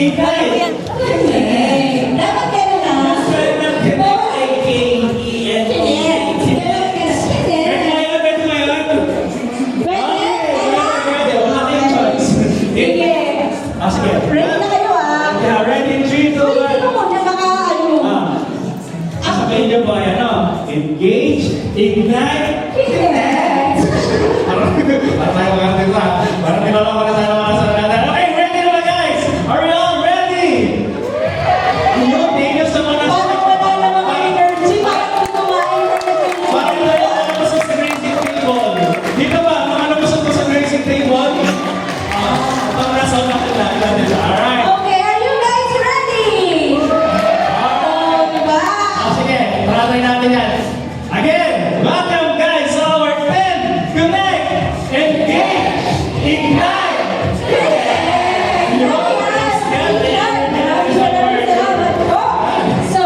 Ignite! Dapat gano'n na. Spell ng connect ay K-E-N-E-T. Pwede ngayon? Pwede. Wala tayong choice. Sige. Sige. Ready na kayo Yeah, ready? 3, 2, 1. Hindi mo muna baka ano. Sasabihin niyo ba yan, Engage, ignite, Connect. Parang tayo mga tita. Parang nilalaman na tayo ng mga sarang natin. Okay, ready na ba guys? Are we all ready? Ayun, thank you sa mga Parang wala namang energy. Parang kumain na Bakit tayo nakapasok sa racing table? Dito ba? Mga napasok mo sa racing table? Pag nasa unahan natin. Alright. Okay, are you guys ready? Diba? Sige, paratay natin yan. Again, welcome guys to our 10 Connect, Engage, Ignite. So,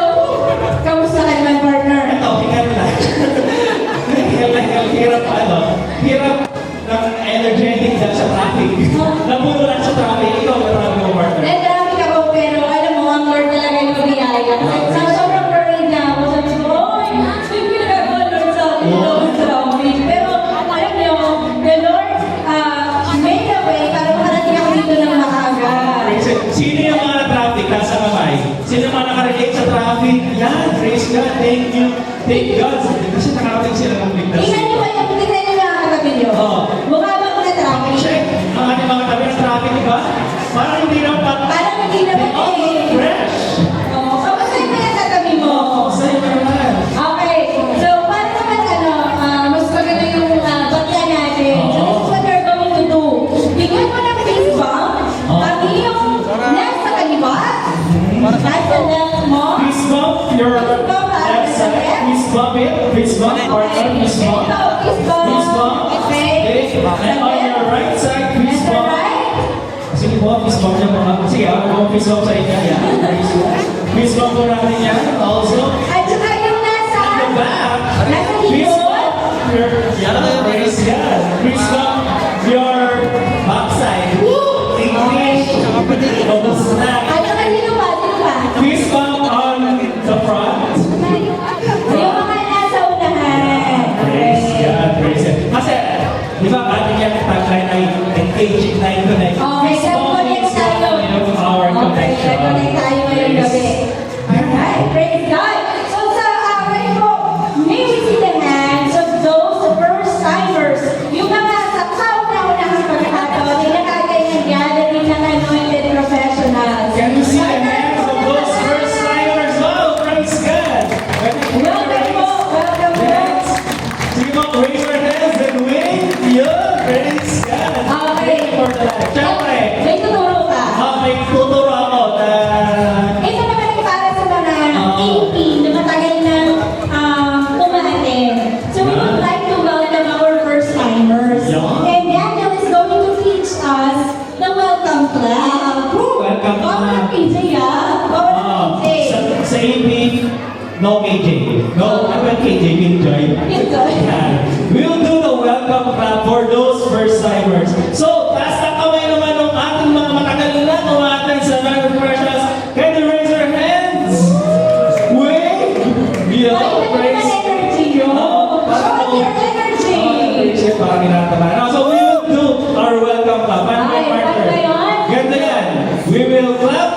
kamusta ka naman, partner? Ito, hingal lang. Hirap ng energetic dahil sa traffic. Napuno lang sa traffic. Ikaw, marami mo, partner. Eh, dami ka po, pero alam mo, ang Lord talaga yung mabiyaya. Kasi sobrang worried na ako. Sabi ko, oy, may pinagawa Lord sa akin ito sa traffic. Pero, alam niyo, the Lord made a way para makarating ako dito ng maaga. Sino yung mga na-traffic? Nasa kamay. Sino yung mga nakarelate sa traffic? Yan, praise God, thank you. Thank God. Kasi nakarating sila ng ligtas. Tingnan niyo ba yung tingnan niyo lang ang katabi niyo? Oo. Mukha ba ako na traffic? Check. Ang ating mga tabi ng traffic, di ba? Parang hindi na Parang hindi naman eh. fresh. Oo, kamusta yung mga katabi mo? Sa'yo ka naman. Okay, so paano naman mas maganda yung bakla natin. So this is what we're going to do. Bigyan mo ng face bump, pati yung nasa kaliwa, nasa left mo, Please bump your left side. Please bump it. Please bump. Partner, please bump. face bump, Please bump. okay, And on your right side, please nasa bump. right, Sige po, please bump niyo mga. Sige, ako po, please bump sa inyo. Yan. Please bump po natin yan. Also, at saka yung nasa, at the back, nasa please likod, bump your, praise God. Please bump your backside. English. Tapos na. at saka sino pa, sino pa? Please bump on the front. Yung mga nasa unahan. Praise God, praise God. Kasi, di ba, ating yung tagline ay engage, ignite, connect. Okay, Please bump connect is tayo. our Okay, connection. connect tayo ngayong gabi. Alright, praise God. So sa akin po, may we see the hands of those first-timers. Yung mga sa kauna-unahang pagkakataon, ay nakagayan gathering ng anointed professionals. Can you see the hands of those first timers? Wow, praise God. Welcome po, welcome po. Hands. Sige po, raise your hands and wave. Yun, praise God. Okay. Thank you for that. Siyempre, May tuturo ka. may tuturo ako na Ito naman ay para sa mga AP na matagal nang umaaten. So we would like to welcome our first-timers. Yeah. And Daniel is going to teach us the welcome clap. welcome Bawal na. ng PJ Bawal ng PJ. Sa AP, no KJ. No, I'm not KJ, Enjoy. Enjoy. We'll do the welcome clap for those first timers. So, taas na kamay naman ng ating mga matagal na umaten sa mga professionals. Can you raise your hands? Wave! Yeah, Ay, praise. energy yun. Show your energy. Parang ginatabahan. So, we will do our welcome clap. Paano Ay, yung partner? paano yun? Ganda yan. We will clap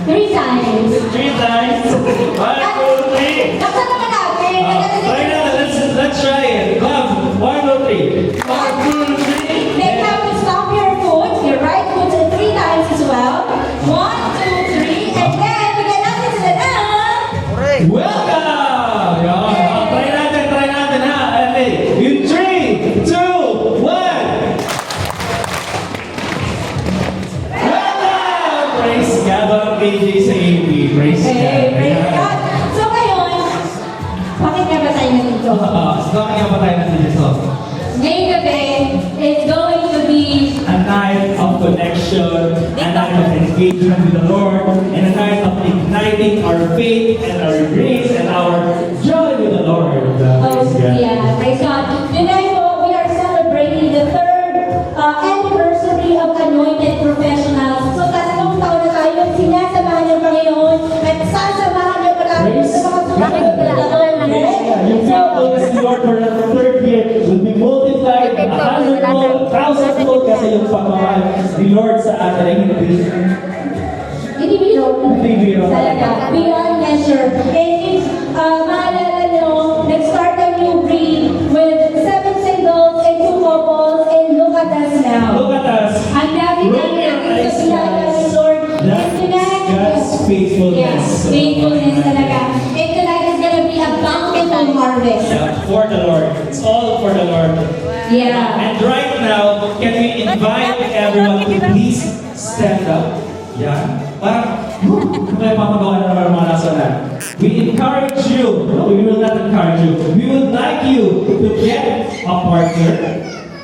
3 times. 3 times. 1, 2, 3. Laksan naman natin. Try natin. Let's try it. Clap. 1, 2, 3. 1, 2, 3. Then have to stomp your foot, your right foot 3 times as well. 1, 2, 3, and then bigyan natin sila ng Welcome! Yan. Try natin ha. Okay. In 3, 2, 1. Welcome! Praise God. Walang KJ sa AB. Praise God. Hey, praise God. So ngayon, bakit nga ba tayo nandito? So, kaya pa tayo nandito? Ngayong gabi is going to be A night of connection, a night of engagement with the Lord, and a night of igniting our faith and our grace and our joy with the Lord. Oh, Praise God. yeah, praise God. Tonight po, we are celebrating the 3rd anniversary of Anointed Professionals. So, tatlong taon na tayo miracles, Lord, for the third year will be multiplied 100-fold, 1,000-fold kasi yung pagmamahal ni Lord sa atin ay Hindi biro. Hindi biro. Talaga. Beyond measure. And if maalala nyo, nag-start a new breed with 7 singles and 2 couples, and look at us now. Look at us. Ang dami-dami natin sa pinala ni Lord. And tonight, God's faithfulness. yes, faithfulness talaga. And tonight is gonna be a bountiful harvest. Yeah, for the Lord. It's all for the Lord. Yeah. And right now, can we invite everyone to please stand up? Yeah. Parang, may papagawa na naman mga nasalan. We encourage you. No, we will not encourage you. We would like you to get a partner.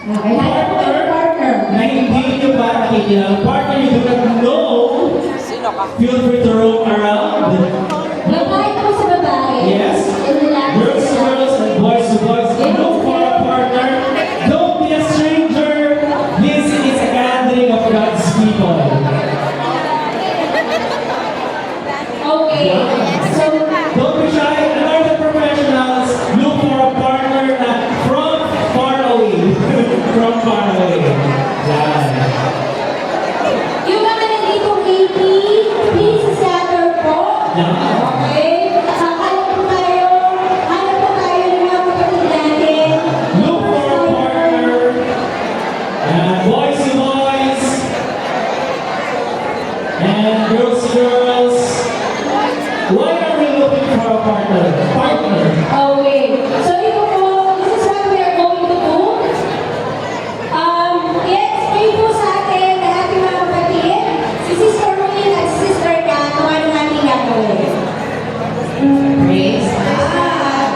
Okay, hanap po kayo partner. Na hindi nyo ba nakikilala? Partner you do not know. Feel free to roam around. Babae po sa babae. Yes. And lalaki Girls to sa girls and boys to boys. Look for a partner. Don't be a stranger. This is a gathering of God's people. Okay. So, Don't be shy. Another professionals. Look for a partner na from far away. From far away. Yan. yung mga nanditong AP, please scatter po. Yan. Okay? Hanap po tayo ng mga kapatid natin. Look for a partner. And boys to boys. And girls to girls. Why are we looking for a partner? Partner. Okay. So, ito po, this is what we are going to do. I-explain po sa atin na ating mga kapatid, si Sister Rolene at si Sister Kat, kung ano natin gagawin. Praise God!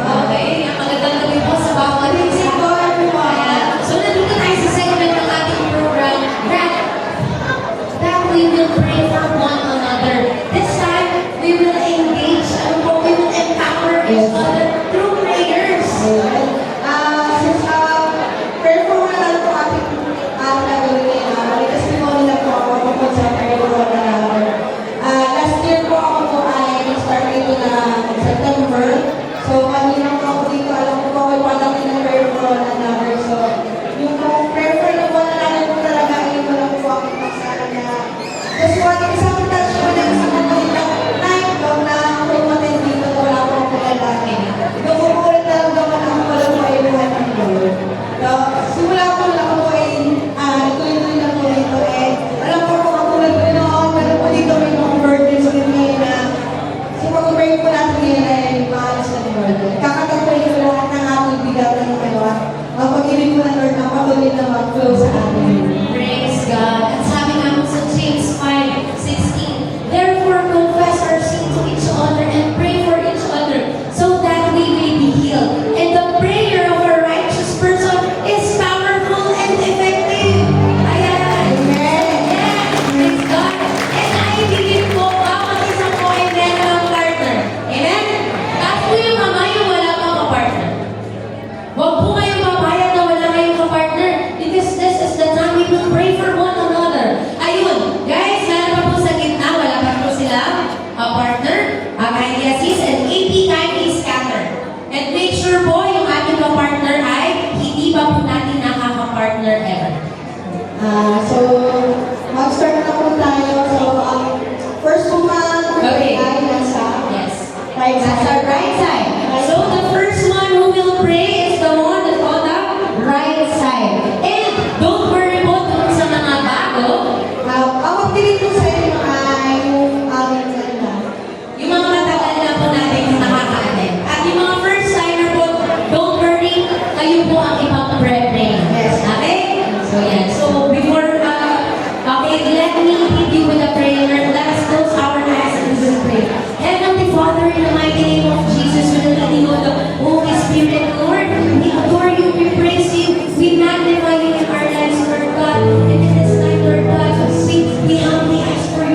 Okay, ang magandang gabi po sa bawat isa. Ayan. So, nandito tayo sa segment ng ating program that we will pray for one another. This time, we will engage, we will empower each other through prayers. Prayer po muna lang po ating gagawin. Kasi po nila po ako tungkol sa prayer po na last year po ako po ay start dito na September. So, kanina po ako dito, alam ko po ay palang ng prayer po na number. So, yung po prayer po na po na natin po talaga, hindi ko lang po ako magsara na just wanting isang touch po na isang night po na ako yung matin dito na wala po ako lalaki. Yung po ulit na lang gawa na ako wala po ay buhay ng Lord. So, simula po lang ako ay tuloy-tuloy na po dito eh. Alam po kung katulad po noon, meron po dito may mga burdens din ngayon na so pag-pray po natin ngayon ay maalas na ni Lord. Kakatagpray po lahat ng ating bigatan ng kalawa. Mapag-ibig po ng Lord na patuloy na mag-flow sa atin. Praise God. At sabi nga po sa James 5:16, therefore confess our sin to each other and pray for each other so that we may be healed. And the prayer of a righteous person is powerful and effective. Ayan. Yes. Praise God. And I believe po, bawat isa po ay meron ng partner. Amen? Tapos po yung mama yung wala pang partner. Huwag po kayong papayag na wala kayong kapartner because this is the time we will pray for one another. Ayun, guys, meron pa po sa gitna, wala pa po sila partner. Kindly assist and AP kindly scatter. And make sure po yung ating kapartner ay hindi pa po natin nakaka-partner ever. So, mag-start na po tayo. So, first po Okay. ay nasa Yes. right That's our side. right side. So the first one who will pray is the one that's on the right side. And don't worry po dun sa mga bago, Ang magdilig po sa inyo ay yung aming salita. yung mga matagal na po natin nakaka-attend. At yung mga first timer po, don't worry, kayo po ang ipag-pray. Yes. Okay? So yan. So before, okay, let me lead you with a prayer. Let us close our eyes and we will pray. Heavenly Father, in the mighty name of Jesus, with the leading of the Holy Spirit, Lord, we adore you, we praise you, we magnify you in our lives, Lord God. And in this night, Lord God, we humbly ask for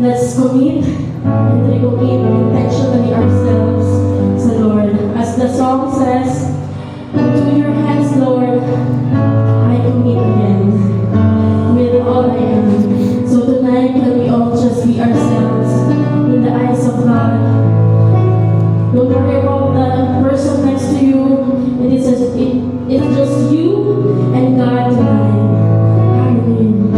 let's commit and recommit intentionally ourselves sa Lord. As the song says, "Into your hands, Lord, I commit again with all I am." So tonight, can we all just be ourselves in the eyes of God? Don't worry about the person next to you. It's just you and God tonight. Hallelujah.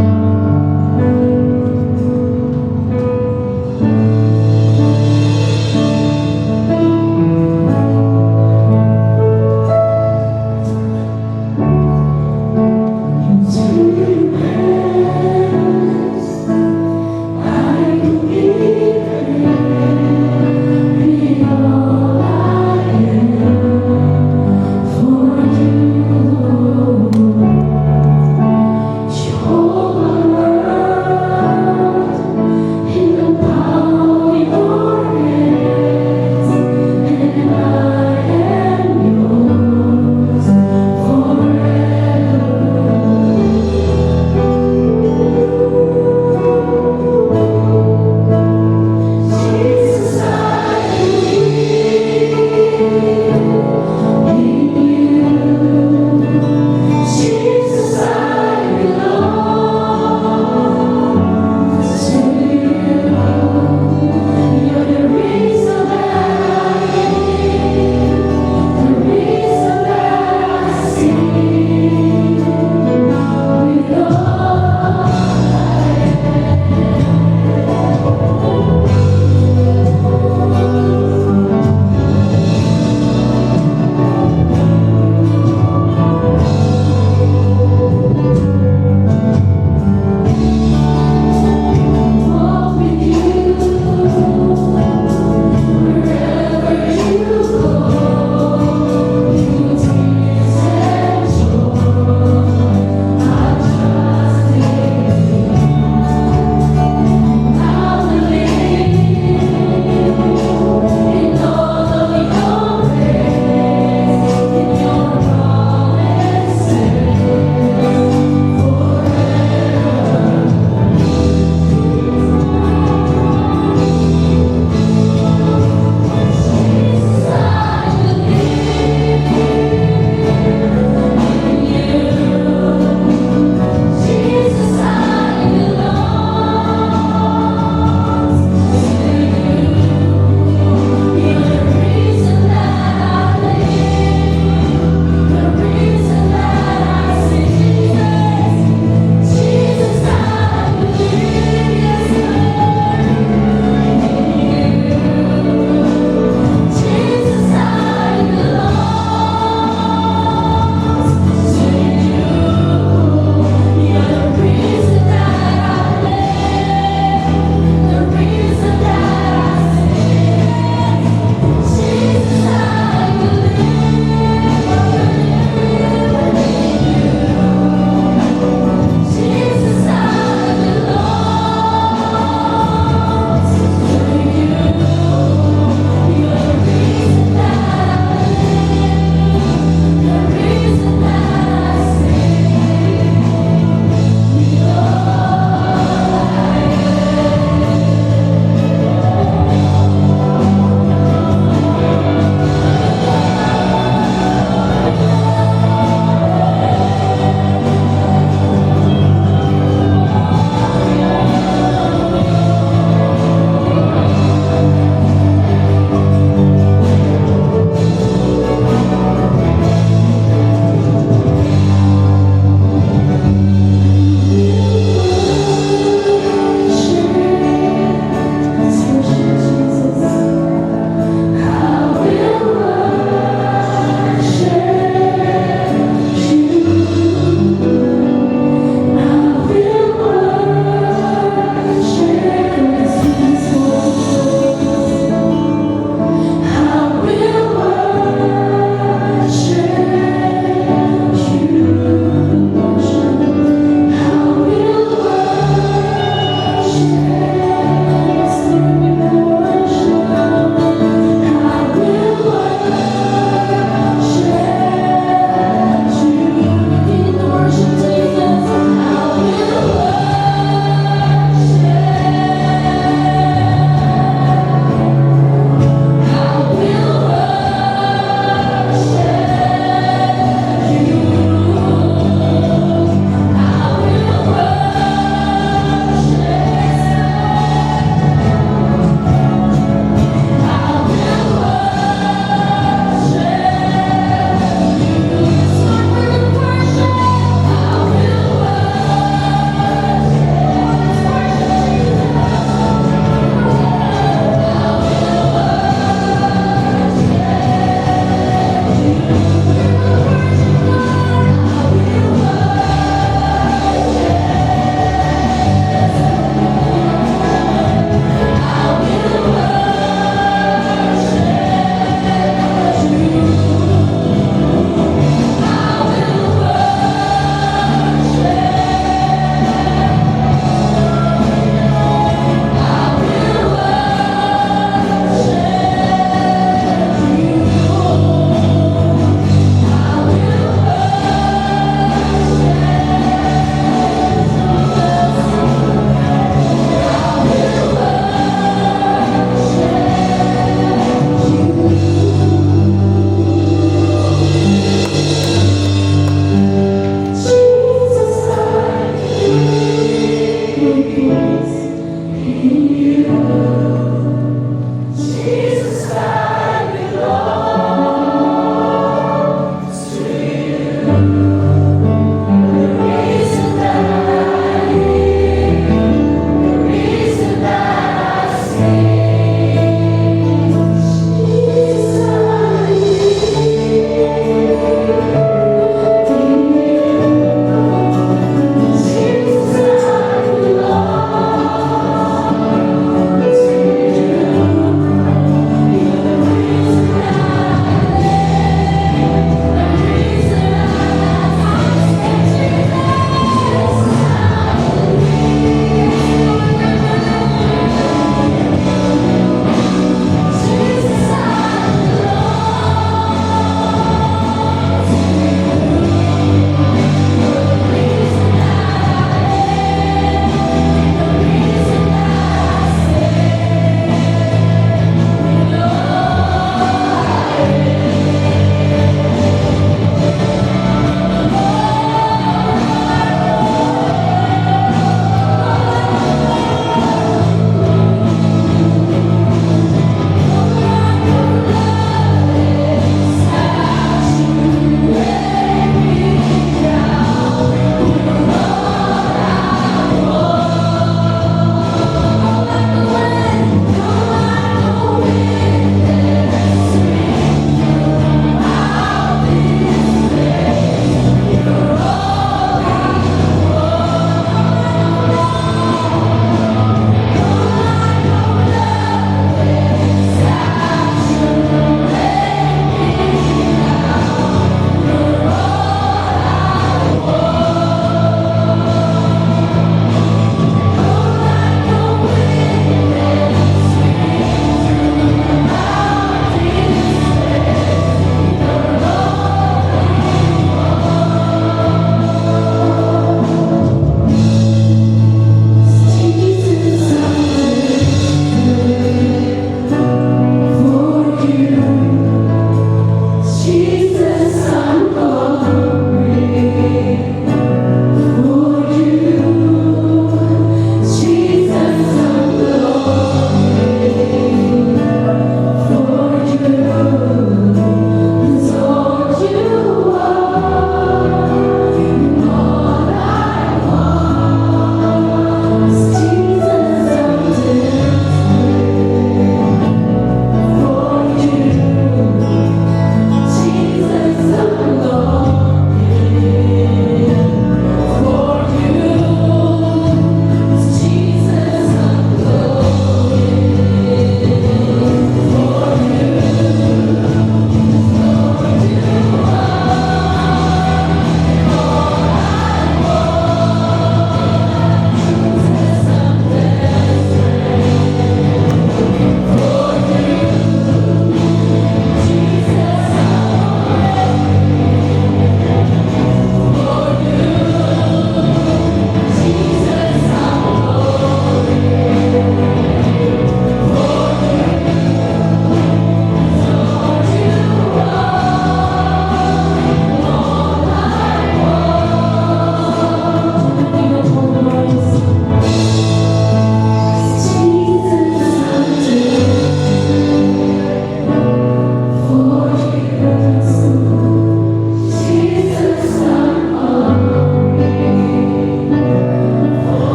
Into your hands.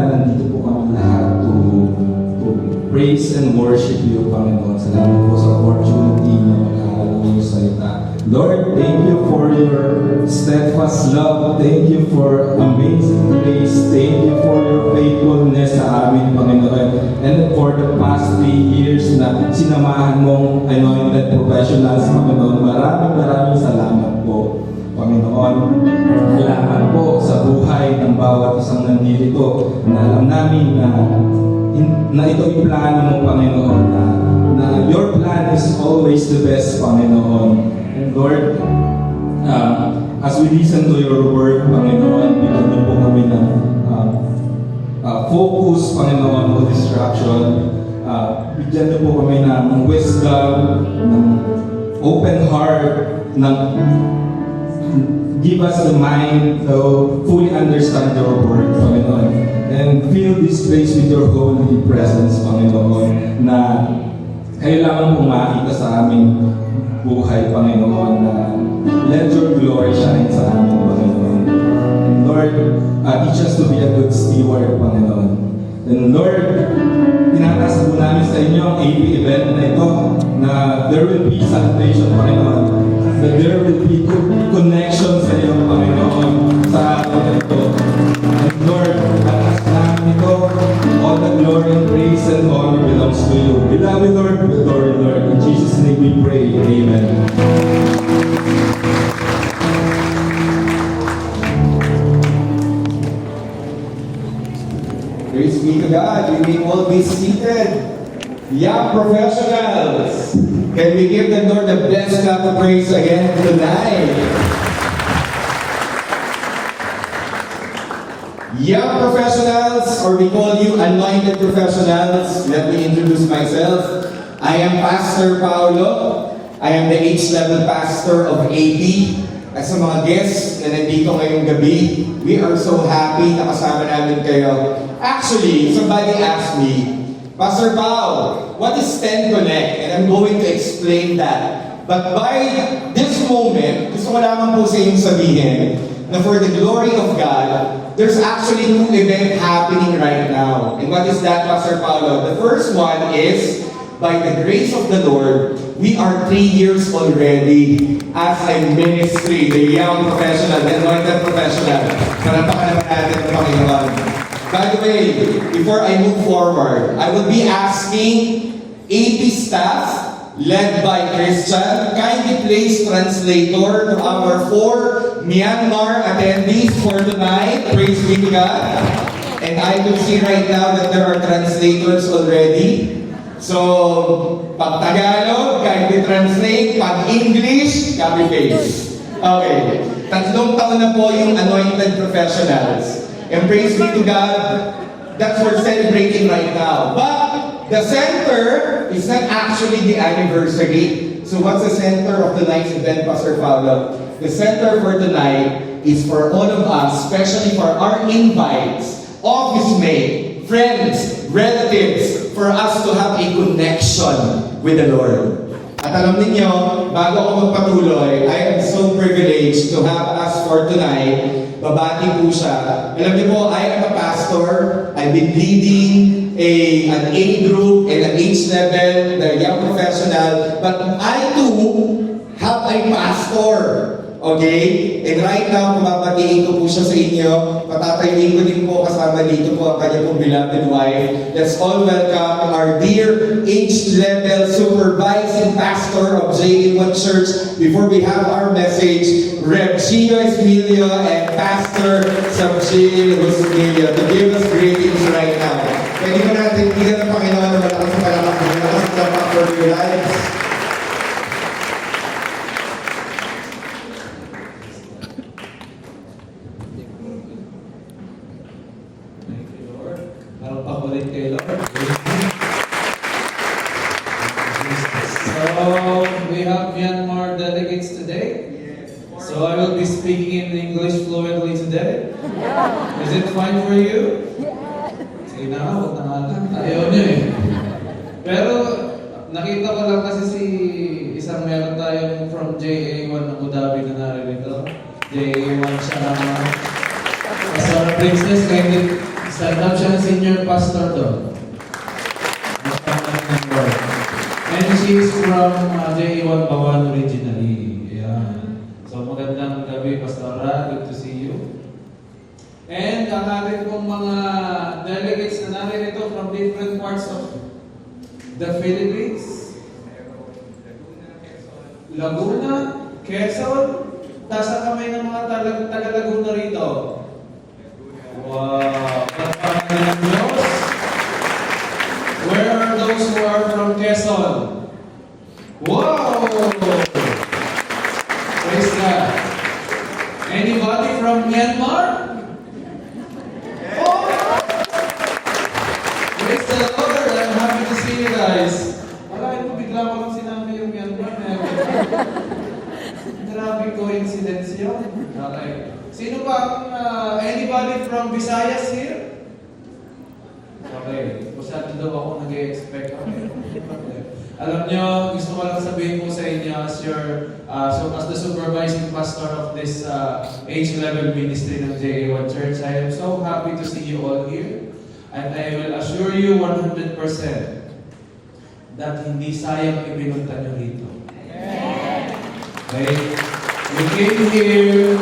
nandito po kami lahat to praise and worship you, Panginoon. Salamat po sa opportunity na mag-aaral ng iyong salita. Lord, thank you for your steadfast love. Thank you for amazing grace. Thank you for your faithfulness sa amin, Panginoon. And for the past 3 years na sinamahan mong anointed professionals, Panginoon. Maraming salamat po, Panginoon. Salamat po sa buhay ng bawat isang nandito na alam namin na ito'y plano mo, Panginoon, na your plan is always the best, Panginoon. And Lord, as we listen to your word, Panginoon, bigyan niyo po kami ng focus, Panginoon, no distraction. Bigyan niyo po kami ng wisdom, ng open heart, give us the mind to fully understand your word, Panginoon. And fill this place with your holy presence, Panginoon, na kayo lamang po makita sa aming buhay, Panginoon, na let your glory shine sa amin, Panginoon. And Lord, teach us to be a good steward, Panginoon. And Lord, tinataas po namin sa inyo ang AP event na ito, na there will be salvation, Panginoon. That there will be connection sa iyo, Panginoon, sa araw na ito. And Lord, taas namin ito, all the glory and praise and honor belongs to you. We love you, Lord. We adore you, Lord. In Jesus' name we pray. Amen. Praise be to God. You may all be seated. Young professionals, can we give the Lord the best clap of praise again tonight? Young professionals, or we call you anointed professionals, let me introduce myself. I am Pastor Paulo. I am the H-level pastor of AP. At sa mga guests na nandito ngayong gabi, we are so happy na kasama namin kayo. Actually, somebody asked me, Pastor Pao, what is 10 Connect? And I'm going to explain that. But by this moment, gusto ko lamang po sa inyong sabihin na for the glory of God, there's actually 2 events happening right now. And what is that, Pastor Paulo? The first one is, by the grace of the Lord, we are 3 years already as a ministry, the young professional, the anointed professional. Panampakan naman natin ang Panginoon. By the way, before I move forward, I will be asking AP staff, led by Christian, kindly place translator to our 4 Myanmar attendees for tonight. Praise be to God. And I can see right now that there are translators already. So, pag Tagalog, kindly translate. Pag English, copy paste. Okay. 3 taon na po yung anointed professionals. And praise be to God, that's what we're celebrating right now. But the center is not actually the anniversary. So what's the center of tonight's event, Pastor Paulo? The center for tonight is for all of us, especially for our invites, office mates, friends, relatives, for us to have a connection with the Lord. At alam ninyo, bago ako magpatuloy, I am so privileged to have us for tonight. Babati po siya. Alam niyo po, I am a pastor. I've been leading an A group and an H level, the young professional. But I too have a pastor. Okay? And right now, mababatiin ko po siya sa inyo. Patatayuin ko din po kasama dito po ang kanya pong beloved wife. Let's all welcome our dear H-level supervising pastor of J1 Church. Before we have our message, Rev. Gio Esmilio and Pastor Sabjil Esmilio to give us greetings right now. Pwede mo natin bigyan ng Panginoon na malakas sa palamak. Malakas sa palamak for your lives. Pakulit kay Lord. So we have Myanmar delegates today. So I will be speaking in English fluently today. Is it fine for you? Sige na nga, huwag na nga lang. Ayaw niyo eh. Pero nakita ko lang kasi isang meron tayong from JA1 ng Abu Dhabi na naririto. JA1 siya naman. So our princess, kindly Stand up siya ng senior pastor doon. And she's from JA1 Bawan originally. Ayan. So magandang gabi, Pastora. Good to see you. And ang ating pong mga delegates na naririto from different parts of the Philippines. Laguna, Quezon, tasa kamay ng mga taga-Laguna rito. Wow! Pagpapalan ng Diyos. Where are those who are from Quezon? Wow! Praise God. Anybody from Myanmar? Oh! Praise the Lord. I'm happy to see you guys. Wala, ito bigla ko lang sinabi yung Myanmar. Grabe coincidence yun. Okay. Sino pa? Anybody from Visayas here? Okay. Masyado daw ako nag-expect. Okay. Alam nyo, gusto ko lang sabihin po sa inyo as the supervising pastor of this age level ministry ng JA1 Church, I am so happy to see you all here. And I will assure you 100% that hindi sayang ibinunta nyo rito. Okay? We came here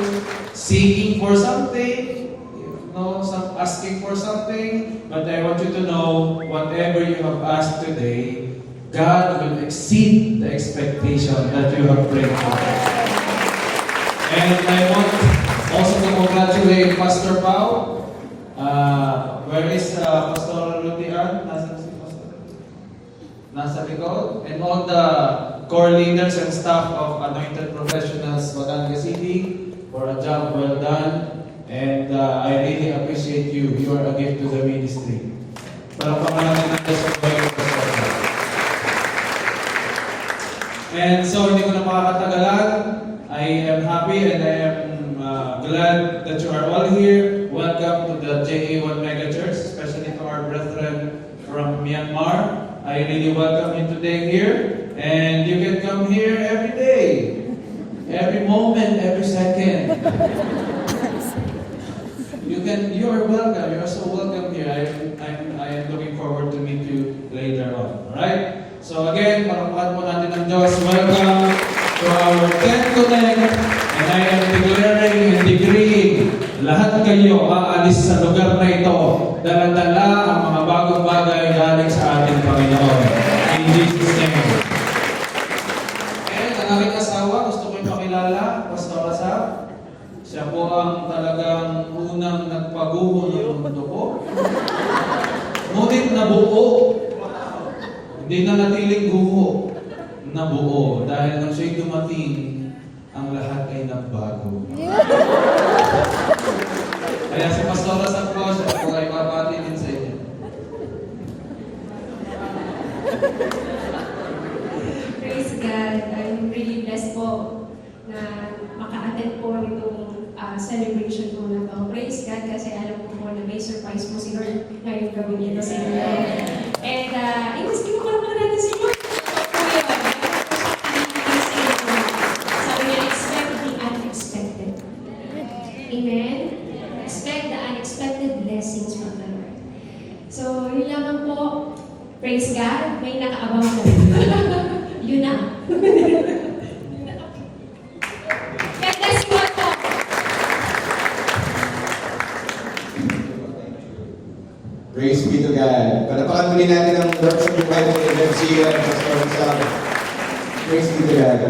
seeking for something, asking for something, but I want you to know, whatever you have asked today, God will exceed the expectation that you have prayed for. And I want also to congratulate Pastor Pao. Where is Pastor Rudy Ann? Nasaan si Pastor? Nasa likod. And all the core leaders and staff of Anointed Professionals, Batangas City, for a job well done. And I really appreciate you. You are a gift to the ministry. Para pangalan natin sa buhay ko, Pastor. And so, hindi ko na makakatagalan. I am happy and I am glad that you are all here. Welcome to the JA1 Mega Church, especially to our brethren from Myanmar. I really welcome you today here. And you can come here every day, every moment, every second. You are welcome. You are so welcome here. I am looking forward to meet you later on. Alright? So again, palakpakan po natin ng Diyos. Welcome to our 10 Connect. And I am declaring and decreeing, lahat kayo aalis sa lugar na ito. Dala-dala ang mga bagong bagay galing sa ating Panginoon. In Jesus' name. And ang aking asawa, gusto ko ipakilala, Pastor Asaf. Siya po ang talagang unang nagpaguho ng mundo ko. Ngunit nabuo. Hindi na natiling guho. Nabuo. Dahil nang siya'y dumating, ang lahat ay nagbago. Kaya si Pastor Asaf po, siya po ay papati din sa inyo. Praise God. I'm really blessed po na maka-attend po nitong celebration po na to. Praise God kasi alam ko po na may surprise po si Lord ngayong gawin nito sa inyo. And iwas kinukuha po natin si Lord. Sabi niya, expect the unexpected. Amen? Expect the unexpected blessings from the Lord. So, yun lamang po. Praise God. May nakaabang na. Yun na. God bless you all po. Praise be to God. Palapakan muli natin ang works of the Bible in MCU and Pastor Sam. Praise be to God.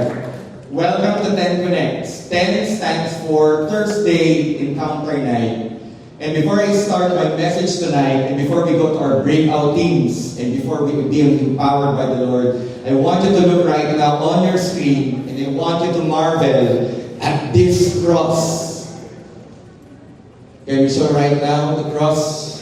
Welcome to 10 Connects. 10 stands for Thursday Encounter Night. And before I start my message tonight, and before we go to our breakout teams, and before we be empowered by the Lord, I want you to look right now on your screen, and I want you to marvel at this cross. Can we show right now the cross?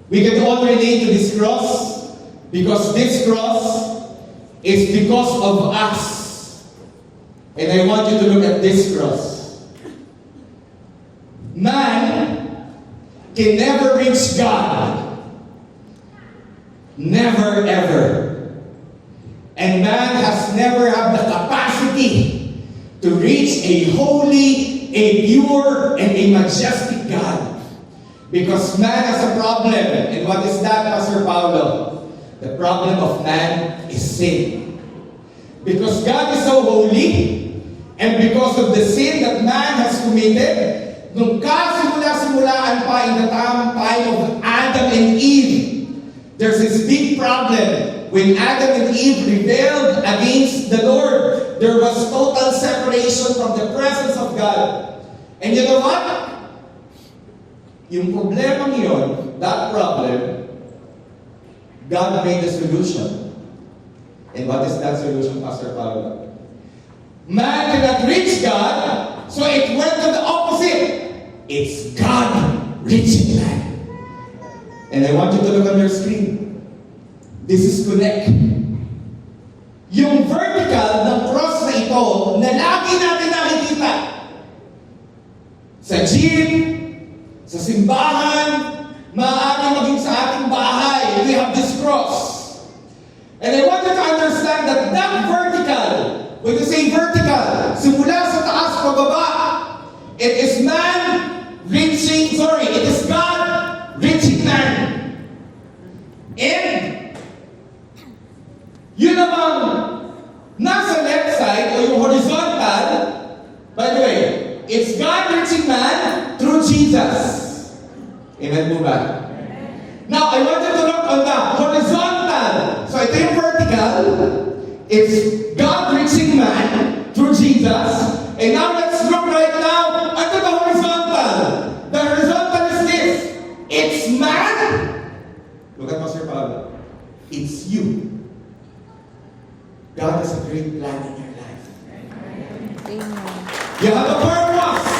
We can all relate to this cross because this cross is because of us. And I want you to look at this cross. Man can never reach God. Never ever. And man has never had the capacity to reach a holy, a pure, and a majestic God. Because man has a problem. And what is that, Pastor Paulo? The problem of man is sin. Because God is so holy, and because of the sin that man has committed, nung kasimula-simulaan pa in the time of Adam and Eve, there's this big problem. When Adam and Eve rebelled against the Lord, there was total separation from the presence of God. And you know what? Yung problema yun, that problem, God made a solution. And what is that solution, Pastor Paulo? Man cannot reach God, so it went to the opposite. It's God reaching man. And I want you to look on your screen. This is connect. Yung vertical ng cross na ito na lagi natin nakikita sa gym, sa simbahan, maaari maging sa ating bahay. We have this cross. And I want you to understand that that vertical, when you say vertical, simula sa taas pababa, it is God reaching man. And yun namang nasa left side o yung horizontal, by the way, it's God reaching man through Jesus. Amen po ba? Now, I want you to look on the horizontal. So ito yung vertical. It's God reaching man through Jesus. And now let's look right now at the horizontal. The horizontal is this. It's man. Look at Pastor Pablo. It's you. God has a great plan in your life. You have a purpose.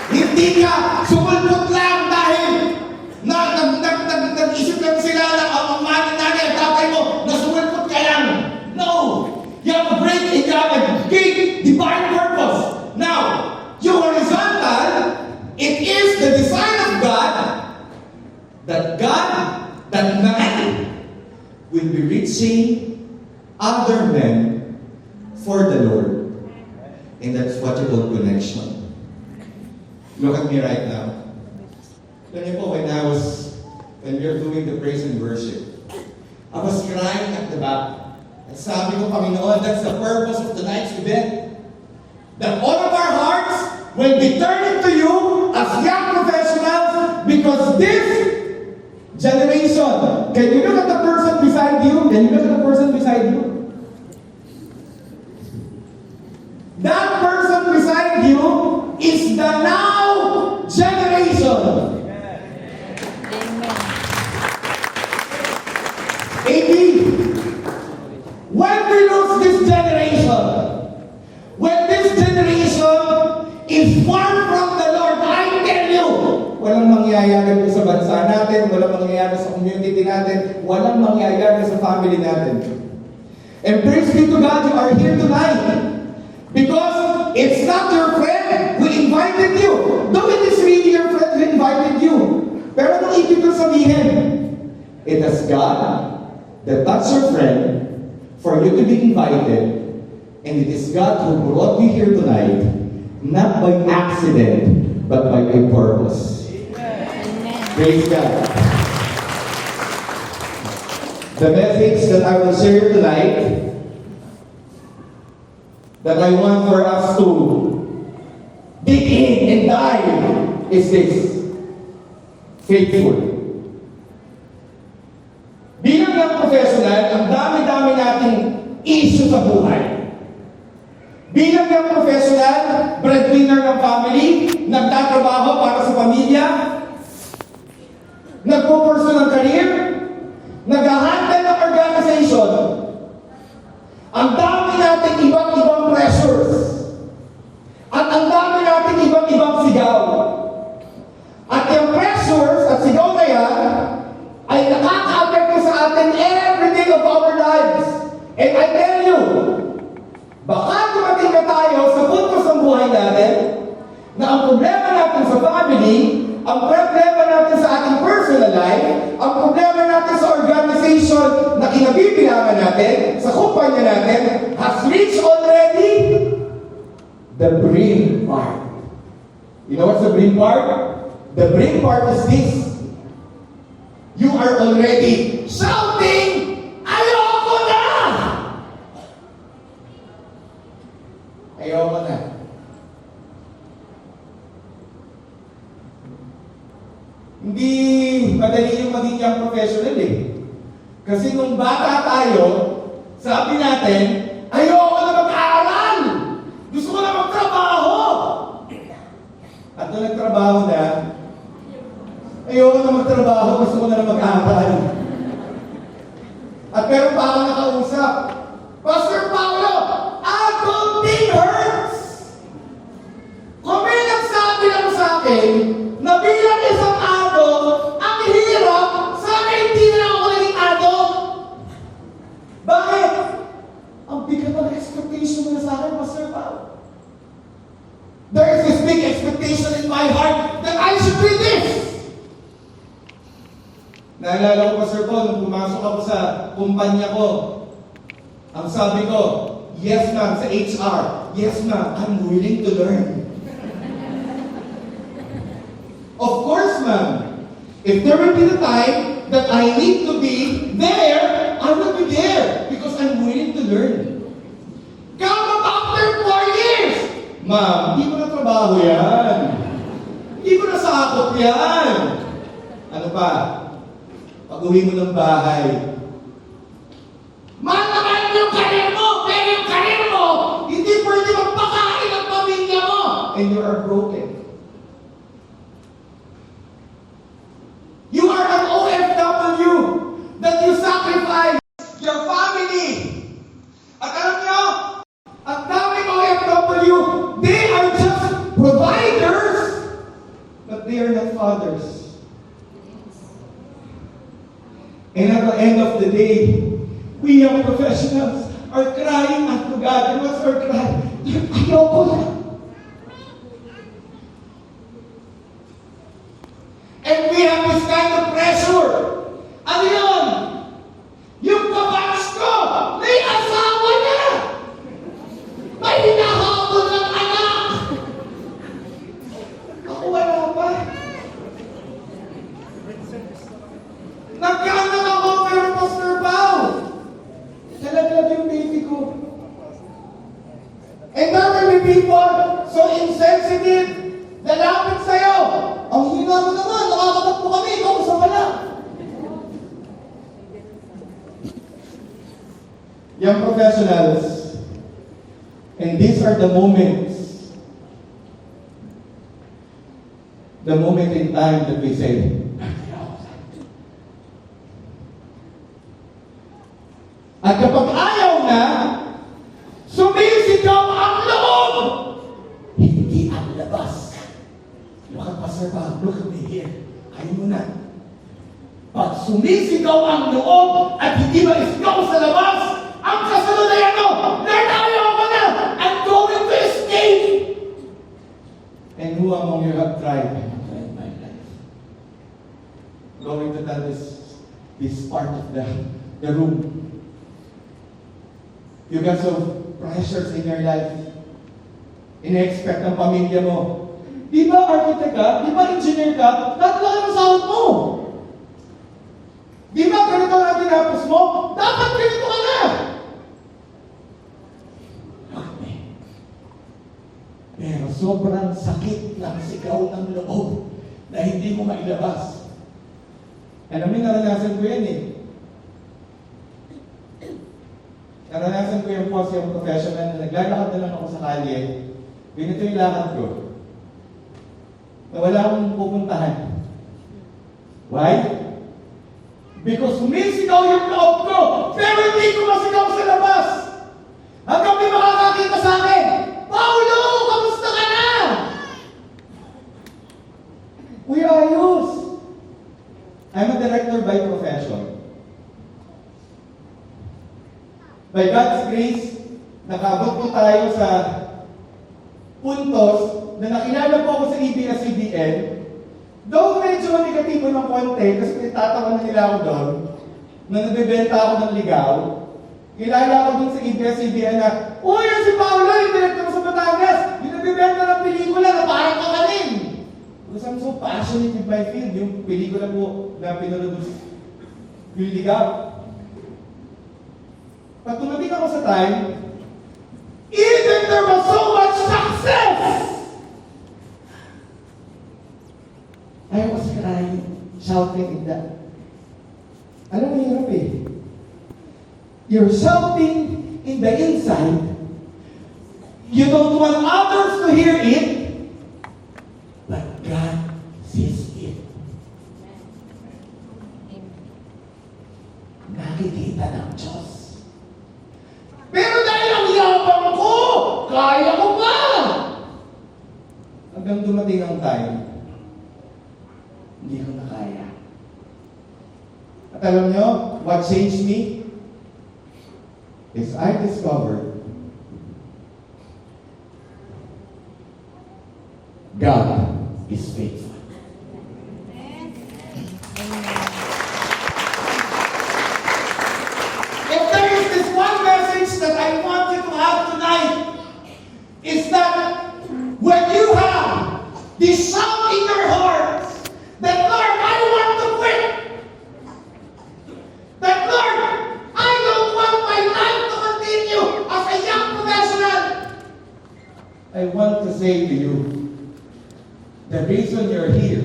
Hindi ka sumulpot lang dahil nag-isip lang sila na ang nanay at tatay mo na sumulpot ka lang. No! You have a great divine purpose. Now, yung horizontal, it is the design of God that man will be reaching other men for the Lord. And that's what you call connection. Look at me right now. Alam niyo po, when we were doing the praise and worship, I was crying at the back. At sabi ko, Panginoon, that's the purpose of tonight's event. That all of our hearts will be turning to you as young professionals because this generation, can you look at the person beside you? Can you look at the person beside you? That person beside you is the now generation. AB, when we lose this generation, when this generation is far from the Lord, I tell you, walang mangyayari sa bansa natin, walang mangyayari sa community natin, walang mangyayari sa family natin. And praise be to God, you are here tonight. Because it's not your friend who invited you. Though it is really your friend who invited you. Pero anong ibig ko sabihin? It is God that touched your friend for you to be invited. And it is God who brought you here tonight, not by accident, but by a purpose. Amen. Praise God. The message that I will share tonight, that I want for us to dig in and dive, is this: faithful. Bilang ng professional, ang dami-dami nating issue sa buhay. Bilang ng professional, breadwinner ng family, nagtatrabaho para sa pamilya, nagpo-pursue ng career, nag-handle ng organization. Ang dami nating ibang-ibang pressures. At ang dami nating ibang-ibang sigaw. At yung pressures at sigaw na yan ay nakaka-apekto sa atin every day of our lives. And I tell you, baka dumating na tayo sa puntos ng buhay natin na ang problema natin sa family, ang problema natin sa ating personal life, ang problema natin sa organization na kinabibilangan natin, sa kumpanya natin, has reached already the brain part. You know what's the brain part? The brain part is this. You are already shouting, ayoko na! Ayoko na. Hindi madali yung maging young professional eh. Kasi nung bata tayo, sabi natin, ayoko na mag-aaral! Gusto ko na magtrabaho! At nung nagtrabaho na, ayoko na magtrabaho, gusto ko na mag-aaral. At meron pa ako nakausap, Pastor Paulo, adulting hurts! Kung may nagsabi lang sa akin, na bilang isang adult, ang hirap, sana hindi na ako naging adult. Bakit? Ang bigat ng expectation na sa akin, Pastor Paulo. There is this big expectation in my heart that I should be this. Naalala ko, Pastor Paul, nung pumasok ako sa kumpanya ko, ang sabi ko, yes ma'am, sa HR, yes ma'am, I'm willing to learn. Of course, ma'am, if there will be the time that I need to be there, I will be there because I'm willing to learn. Come up after 4 years! Ma'am, hindi ko na trabaho yan. Hindi ko na sakot yan. Ano pa? Pag-uwi mo ng bahay. Mahal yung karir mo, pero yung karir mo, hindi pwede magpakain ang pamilya mo. And you are broken. You are an OFW that you sacrifice your family. At alam nyo, ang daming OFW, they are just providers, but they are not fathers. And at the end of the day, we young professionals are crying unto God. And what's our cry? Ayoko na. And we have this kind of pressure. Ano yun? Yung kabatch ko, may asawa na! May hinahabol ng anak! Ako wala pa. Nagkaanak ako pero Pastor Pao. Nalaglag yung baby ko. And there will be people so insensitive, lalapit sa'yo. Ang hina mo naman, nakakatakbo kami, ikaw sa wala. Young professionals, and these are the moments in time that we say, at kapag ayaw na, sumisigaw ang loob, hindi ang labas. Look at Pastor Bob, look at me here. Ayaw mo na. Pag sumisigaw ang loob at hindi maisigaw sa labas, ang kasunod ay ano? Lord, ayaw ko na! I'm going to escape! And who among you have tried my life? Going to tell this part of the room. You got some pressures in your life. Ina-expect ng pamilya mo. Di ba architect ka? Di ba engineer ka? Lahat lang ang sahod mo. Di ba ganito ang tinapos mo? Dapat ganito ka na! Pero sobrang sakit ng sigaw ng loob na hindi mo mailabas. Alam mo, naranasan ko yan eh. Naranasan ko yung post yung professional na naglalakad na lang ako sa kalye. Ganito yung lakad ko. Na wala akong pupuntahan. Why? Because sumisigaw yung loob ko, pero hindi ko masigaw sa labas. Hanggang may makakakita sa akin, Paulo, kamusta ka na? Uy, ayos. I'm a director by profession. By God's grace, nakabot po tayo sa puntos na nakilala po ako sa ABS-CBN. Though medyo negatibo ng konti, kasi pinatatawa na nila ako doon, na nabibenta ako ng ligaw, kilala ko doon sa ABS-CBN na, uy, yan si Paolo, yung director mo sa Batangas, yung nagbibenta ng pelikula na parang kakanin. Because I'm so passionate with my field. Yung pelikula po na pinanood ko, Building Up. Pag tumating ako sa time, even there was so much success, I was crying, shouting in that. Alam mo, hirap eh. You're shouting in the inside. You don't want others to hear it, but God sees it. Nakikita ng Diyos. Pero dahil ang yabang ko, kaya ko ba? Hanggang dumating ang time, hindi ko na kaya. At alam nyo, what changed me? Is I discovered God is faithful. If there is this one message that I want you to have tonight, is that when you have this shout in your heart, that Lord, I want to quit. That Lord, I don't want my life to continue as a young professional. I want to say to you, the reason you're here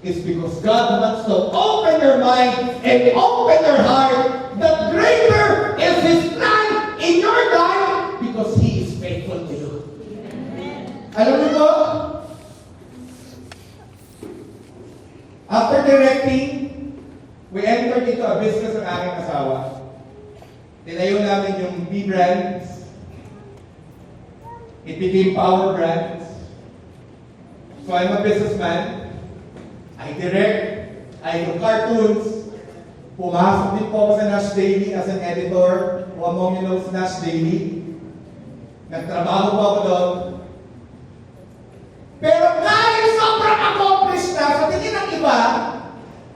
is because God wants to open your mind and open your heart that greater is His plan in your life because He is faithful to you. Alam mo po, after directing, we entered into a business ng aking asawa. Tinayo namin yung B brands. It became Power Brands. So I'm a businessman. I direct. I do cartoons. Pumasok din po ako sa Nash Daily as an editor. O among you know sa Nash Daily. Nagtrabaho po ako doon. Pero kahit sobrang accomplished na sa tingin ng iba,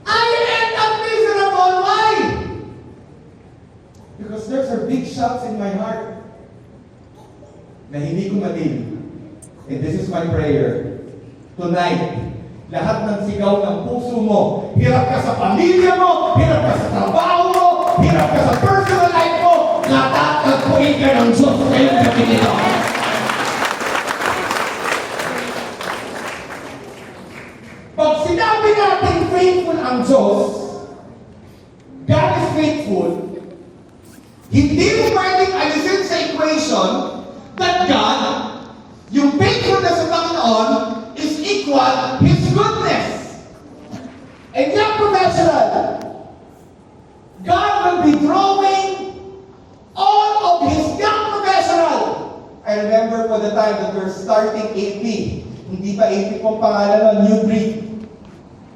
I end up miserable. Why? Because there's a big shots in my heart na hindi ko matin. And this is my prayer. Tonight, lahat ng sigaw ng puso mo, hirap ka sa pamilya mo, hirap ka sa trabaho mo, hirap ka sa personal life mo, natatagpuin ka ng Diyos ngayong gabi nito. Pag sinabi natin faithful ang Diyos, God is faithful, hindi mo pwedeng alisin sa equation that God, yung faithfulness sa Panginoon, is equal His goodness. And young professional, God will be drawing all of His young professional. I remember for the time that we're starting AP, hindi pa AP pong pangalan ng New Breed.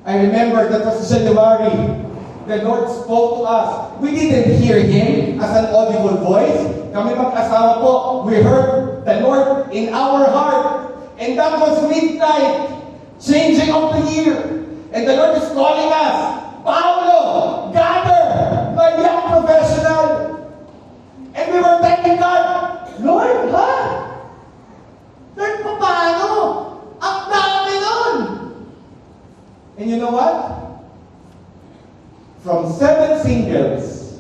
I remember that was January. The Lord spoke to us. We didn't hear Him as an audible voice. Kami mag-asawa po, we heard the Lord in our heart. And that was midnight, changing of the year. And the Lord is calling us, Paulo, gather, my young professional. And we were thanking God, Lord, ha? Lord, paano? Ang dami nun! And you know what? From 7 singles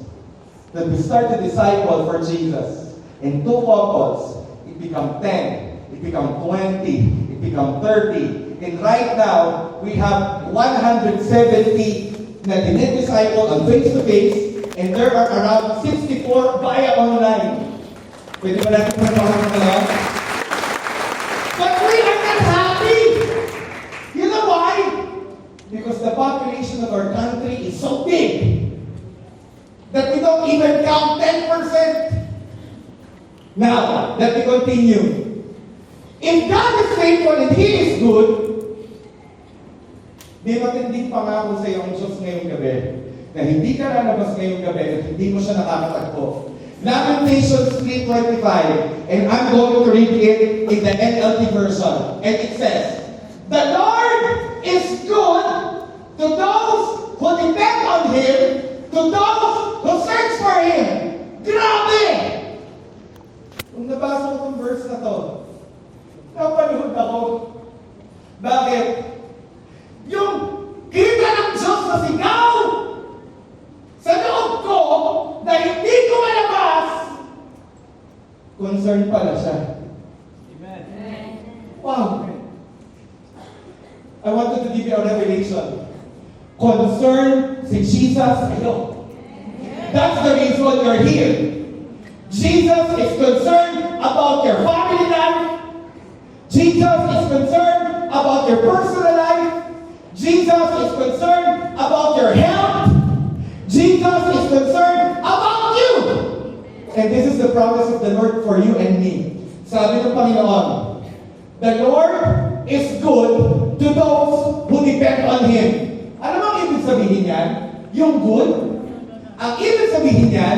that we started disciple for Jesus, and 2 couples, it became 10, it became 20, it became 30, and right now, we have 170 na dinidisciple on face-to-face, and there are around 64 via online. Pwede ba natin panapahan na lang? But we are not happy! You know why? Because the population of our country is so big that we don't even count 10%. Now, let me continue. If God is faithful and He is good, may matinding pangako sa iyo ang Diyos ngayong gabi na hindi ka lalabas ngayong gabi at hindi mo siya nakakatagpo. Lamentations 3:25, and I'm going to read it in the NLT version. And it says, the Lord is good to those who depend on Him, to those who search for Him. Grabe! Kung nabasa ko itong verse na to, concerned pala siya. Wow! I wanted to give you a revelation. Concern si Jesus sa'yo. That's the reason you're here. Jesus is concerned about your family life. Jesus is concerned about your personal life. Jesus is concerned about your health. Jesus is concerned about you. And this is the promise of the Lord for you and me. Sabi ng Panginoon, the Lord is good to those who depend on Him. Ano bang ibig sabihin yan? Yung good? Ang ibig sabihin yan,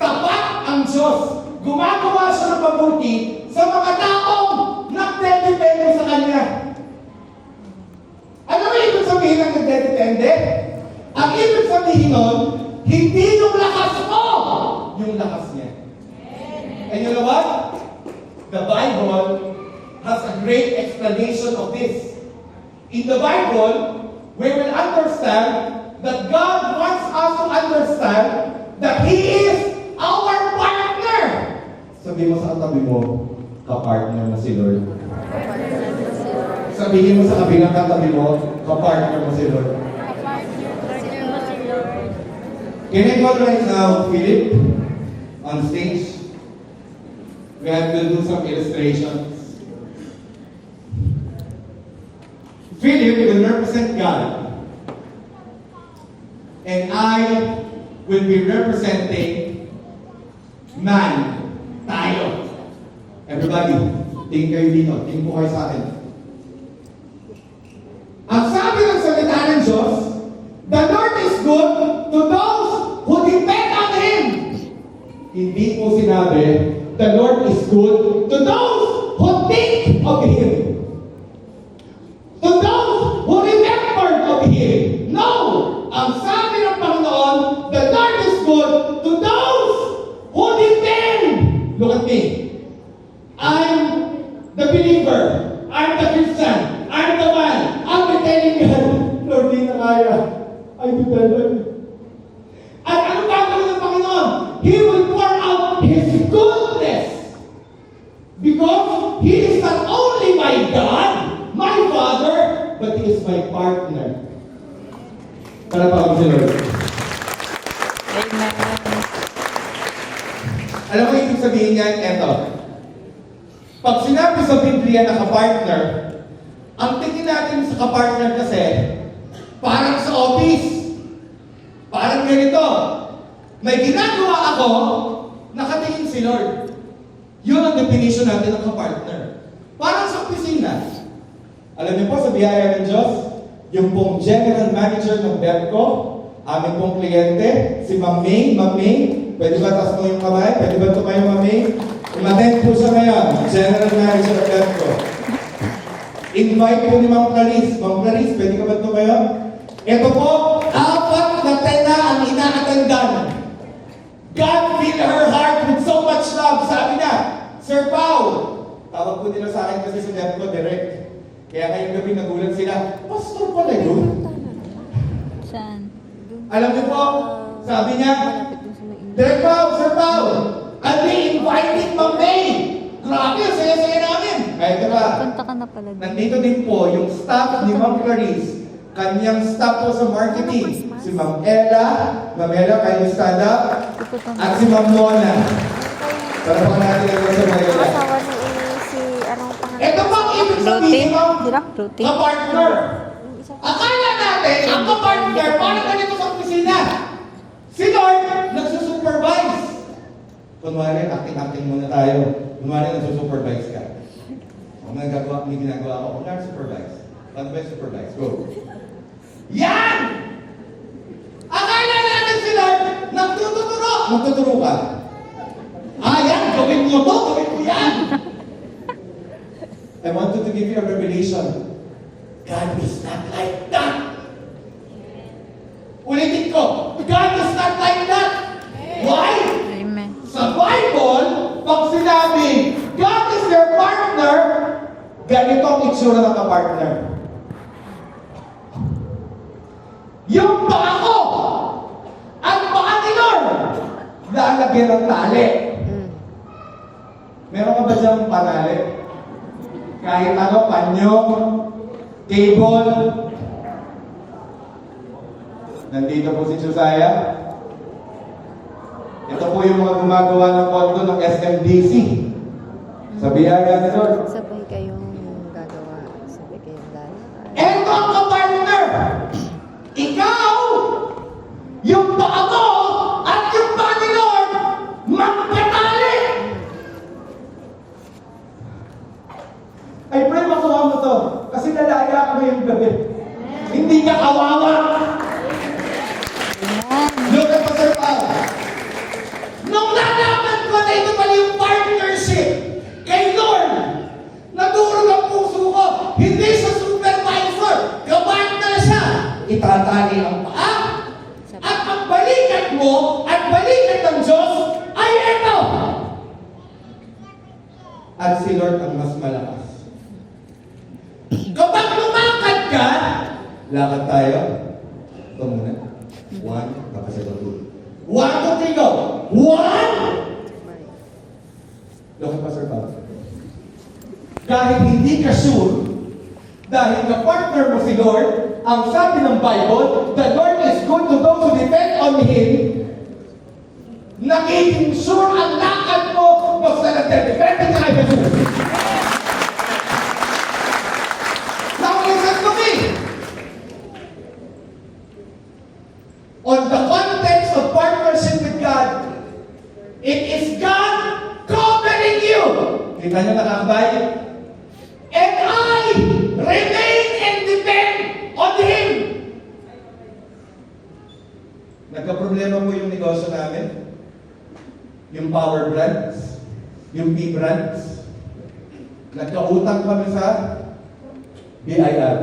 tapat ang Diyos. Gumagawa siya ng mabuti sa mga taong nagdedepende sa Kanya. Ano ang ibig sabihin ng nagdedepende? Ang ibig sabihin nun, hindi yung lakas mo, yung lakas niya. And you know what? The Bible has a great explanation of this. In the Bible, we will understand that God wants us to understand that He is our partner. Sabi mo sa katabi mo, kapartner mo si Lord. Sabihin mo sa kabilang katabi mo, kapartner mo si Lord. Can I call right now Philip on stage? We have to do some illustrations. Philip will represent God. And I will be representing man. Tayo. Everybody, tingin kayo dito. Tingin po kayo sa akin. Ang sabi ng salita ng Diyos, the Lord is good to those who depend on Him. Hindi po sinabi, the Lord is good to those who think of Him. To those who remember of Him. No! Ang sabi ng Panginoon, the Lord is good to those who depend. Look at me. I'm the believer. I'm the Christian. I'm the one. I'm the telling God, Lord, di na kaya. I depend on you. At ano gagawin ng Panginoon? He will pour out His goodness. Because He is not only my God, my Father, but He is my partner. Para pa ako si Lord. Amen. Alam mo ibig sabihin niyan? Eto. Pag sinabi sa Biblia na kapartner, ang tingin natin sa kapartner kasi, parang sa office. Parang ganito. May ginagawa ako, nakatingin si Lord. Yun ang definition natin ng kapartner. Parang sa opisina. Alam niyo po, sa biyaya ng Diyos, yung pong general manager ng BEPCO, aming pong kliyente, si Ma'am May. Ma'am May, pwede ba taas mo yung kamay? Pwede ba tumayo, Ma'am May? Umattend po siya ngayon, general manager ng BEPCO. Invite po ni Ma'am Clarice. Ma'am Clarice, pwede ka ba tumayo? Ito po, 4 na tena ang inaatendan. God filled her heart with so much love. Sabi niya, Sir Paul, tawag po nila sa akin kasi sa BEPCO direct. Kaya ngayong gabi nagulat sila, pastor pala yun. Saan? Alam niyo po, sabi niya, Direk Paul, Sir Paul, and they invited Ma'am May. Grabe, saya-saya namin. Kaya ito ba, Punta ka na pala. nandito din po yung staff ni Ma'am Clarice, kanyang staff po sa marketing, si Ma'am Ella, kayo stand up, at si Ma'am Mona. Para pa natin ito sa Manila. Asawa ni si anong pangalan? Ito po ang ibig sabihin ng Ruti. kapartner. Akala natin, ang kapartner, parang ganito sa opisina. Si Lord, nagsusupervise. Kunwari, acting-acting muna tayo. Kunwari, nagsusupervise ka. Kung may ginagawa ko, kunwari, supervise. Paano ba yung supervise? Go. Yan! Akala natin si Lord, nagtuturo. Magtuturo ka. Yan, gawin mo to, gawin mo yan. I wanted to give you a revelation. God is not like that. Ulitin ko, God is not like that. Why? Amen. Sa Bible, pag sinabi, God is their partner, ganito ang itsura ng kapartner. Yung paa ko, ang paa ni Lord, lalagyan ng tali. Meron ka ba diyang panali? Kahit ano, panyo, cable. Nandito po si Josiah. Ito po yung mga gumagawa ng pondo ng SMDC. Sa biyaya ni Lord. Sabay kayong gagawa. Sabay kayong lalakad. Eto ang kapartner! Ikaw, yung paa mo, at yung paa ni Lord, magpatali! I pray makuha mo to, kasi lalaya ka ngayong gabi. Hindi ka kawawa! Look at Pastor Paul. Nung nalaman ko na ito pala yung partnership kay Lord, nadurog ang puso ko. Hindi sa supervisor, kapartner siya. Itatali ang paa. At ang balikat mo at balikat ng Diyos ay ito. At si Lord ang mas malakas. Kapag lumakad ka, lakad tayo. Ito muna. 1, tapos ito 2. 1, 2, 3, go! 1! Look at Pastor Paul. Kahit hindi ka sure, dahil ka-partner mo si Lord, ang sabi ng Bible, the Lord is good to those who depend on Him. Nagiging sure ang lakad mo, basta nagdedepende ka kay Jesus. Now listen to me. On the context of partnership with God, it is God covering you. Kita niyo nakakabay? And I remain and depend on Him. Nagka-problema mo yung negosyo namin? Yung power brands? Yung P brands? Nagkautang kami sa BIR.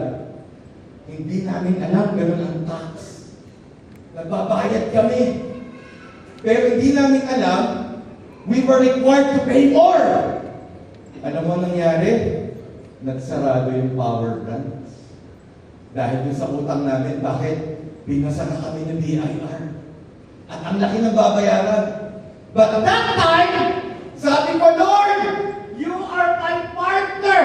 Hindi namin alam ganun ang tax. Nagbabayad kami. Pero hindi namin alam, we were required to pay more. Alam mo nangyari? Nagsarado yung power brands. Dahil yung sa utang namin, bakit? Binasa na kami ng BIR. At ang laki ng babayaran. But at that time, sabi ko, Lord, you are my partner.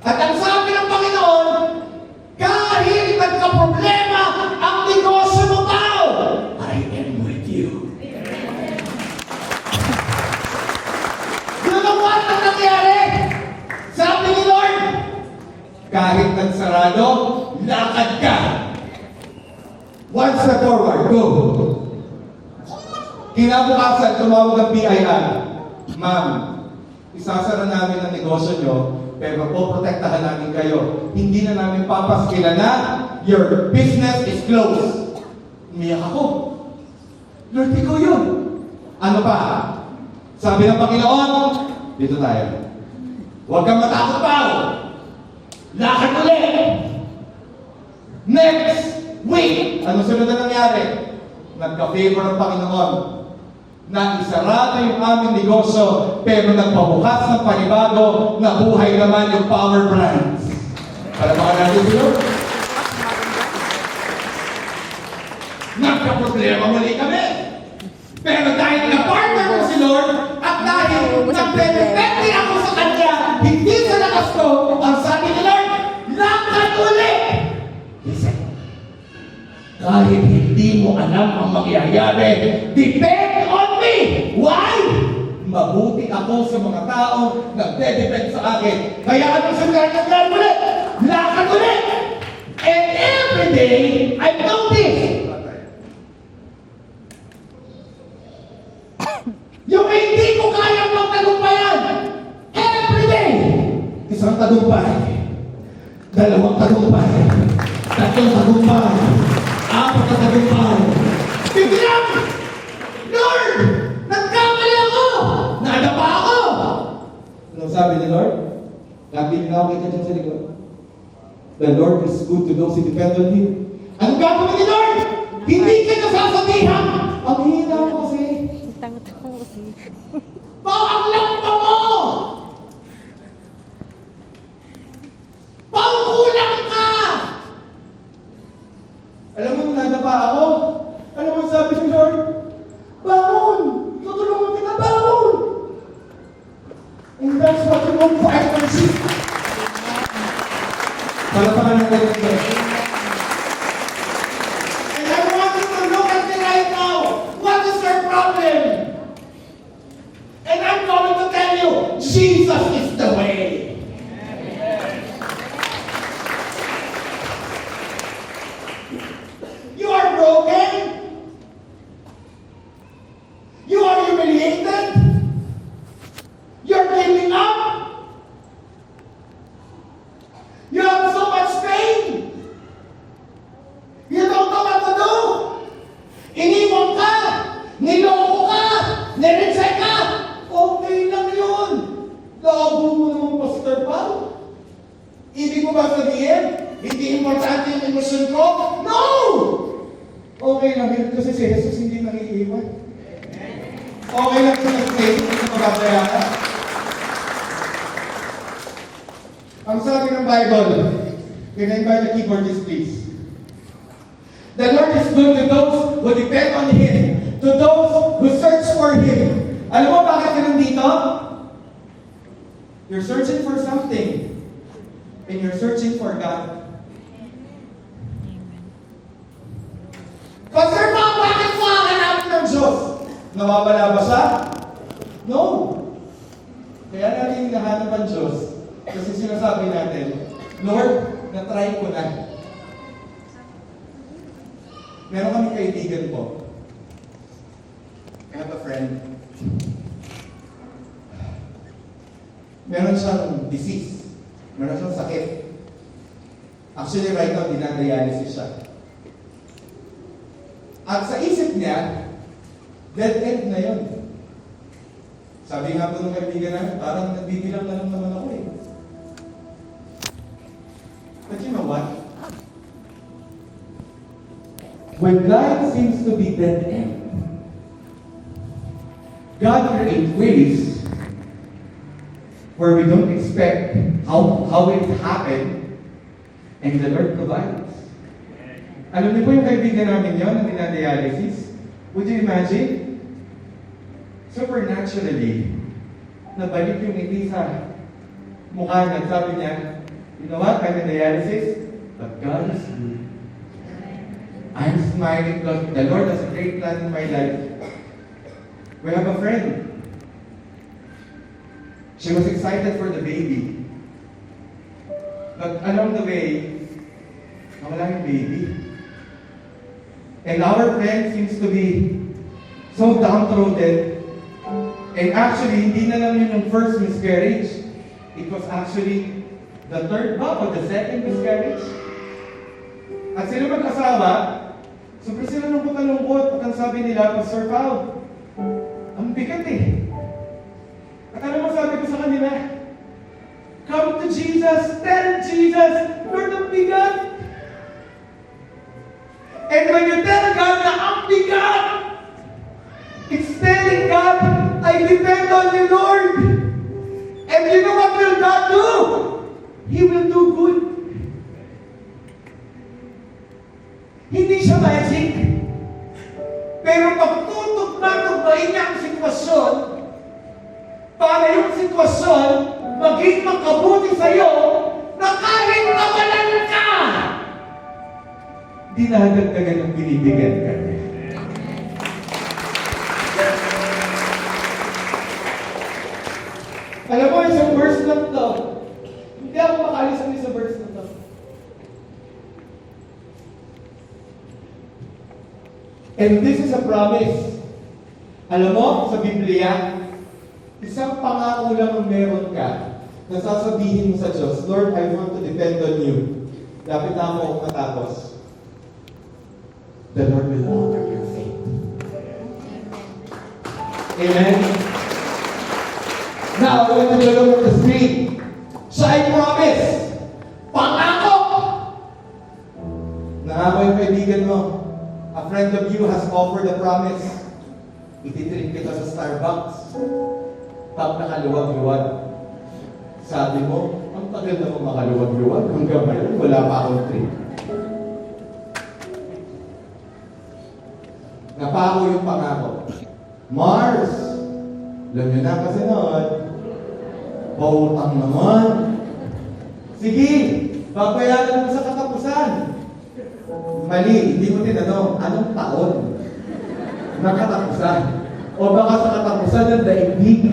At ang sabi ng Panginoon, kahit nagka-problema ang negosyo mo tao, I am with you. You know what ang nangyari? Sabi ni Lord, kahit nagsarado, lakad ka. One step forward, go. Kinabukasan, tumawag ang BIR. Ma'am, isasara namin ang negosyo nyo, pero poprotektahan namin kayo. Hindi na namin papaskila na your business is closed. Umiyak ako. Lord, ikaw yun. Ano pa? Sabi ng Panginoon, dito tayo. Huwag kang matakot pa. Lakad ulit. Next week, ano sunod na nangyari? Nagka-favor ng Panginoon na isarado yung aming negosyo, pero nagpabukas ng panibago na buhay naman yung power brands. Palamakan natin si Lord. Nagka-problema muli kami. Pero dahil na-partner ko si Lord, at dahil nagdedepende ako sa Kanya, hindi sa lakas ko, ang sabi ni Lord, lakad ulit! Listen, kahit hindi mo alam ang mangyayari, depend on me! Why? Mabuti ako sa mga taong nagde-depend sa akin. Kaya ano sa lakad ulit? Lakad ulit! And every day, I notice, yung hindi ko kayang magtagumpayan, every day, isang tagumpay, dalawang tagumpay, tatlong tagumpay, apat na tagumpay. Biglang, Lord, nagkamali ako! Nadapa ako! Anong sabi ni Lord? Nabi na ako kita dyan sa likod. The Lord is good to those who depend on Him. Anong gagawin ni Lord? Hindi ka nasasabihan. Ang hina mo kasi. Tango-tango kasi. Ang lampa mo! Kulang ka! Alam mo, nadapa ako. Alam mo sabi ni Lord? ng Diyos. And I want you to look at me right now. What is your problem? And I'm going to tell you, Jesus is the way. You are broken. You are humiliated. You're giving up. You have so much pain. You don't know what to do. Iniwan ka. Niloko ka. Nireject ka. Okay lang yun. Labo mo naman, Pastor Paul. Ibig mo ba sabihin, hindi importante yung emosyon ko? No! Okay lang yun kasi si Jesus hindi nangiiwan. Okay lang sa nag-save sa mababayaran. Ang sabi ng Bible, can I invite the keyboardist please? The Lord is good to those who depend on Him, to those who search for Him. Alam mo bakit ka nandito? You're searching for something, and you're searching for God. Pastor Bob, bakit mo ang hanapin ng Diyos? Nawawala ba siya? No. Kaya natin hinahanap ang Diyos. Kasi sinasabi natin, Lord, na-try ko na. Meron kami kaibigan po. I have a friend. Meron siyang disease. Meron siyang sakit. Actually, right now, dinadialysis siya. At sa isip niya, dead end na yun. Sabi nga po ng kaibigan namin, parang nagbibilang na lang naman ako eh. But you know what? When life seems to be dead end, God creates ways where we don't expect how it happened, and the Lord provides. Alam niyo po yung kaibigan namin yun, na dinadialysis? Would you imagine? Supernaturally, nabalik yung ngiti sa mukha niya. Sabi niya, you know what? I'm in dialysis, but God is good. I'm smiling because the Lord has a great plan in my life. We have a friend. She was excited for the baby. But along the way, nawala yung baby. And our friend seems to be so downtrodden. And actually, hindi na lang yun yung first miscarriage. It was actually the third ba o the second miscarriage. At sila mag-asawa, sobrang sila nung putalungkot pag ang sabi nila, Pastor Pao, ang bigat eh. At alam mo sabi ko sa kanila, come to Jesus, tell Jesus, Lord, ang bigat. And when you tell God na ang bigat, it's telling God, I depend on you, Lord. And you know what will God do? He will do good. Hindi siya magic. Pero pag tutugma-tugmain niya ang sitwasyon, para yung sitwasyon maging makabuti sa'yo, na kahit nawalan ka, dinadagdagan ng binibigyan ka. Alam mo, isang verse lang to. Hindi ako makalis ng isang verse lang to. And this is a promise. Alam mo, sa Biblia, isang pangako lang ang meron ka na sasabihin mo sa Diyos, Lord, I want to depend on you. Dapat na ako matapos. The Lord will honor your faith. Amen? Now, I want to look over the screen. So I promise, pangako! Nangako yung kaibigan mo. A friend of you has offered a promise. Ititreat kita sa Starbucks. Pag nakaluwag-luwag. Sabi mo, ang tagal na mo makaluwag-luwag. Hanggang ngayon, wala pa akong treat. Napako yung pangako. Mars! Alam nyo na kasi noon, pautang naman. Sige, babayaran mo sa katapusan. Mali, hindi mo tinanong, anong taon nakatapusan? O baka sa katapusan ng daigdig?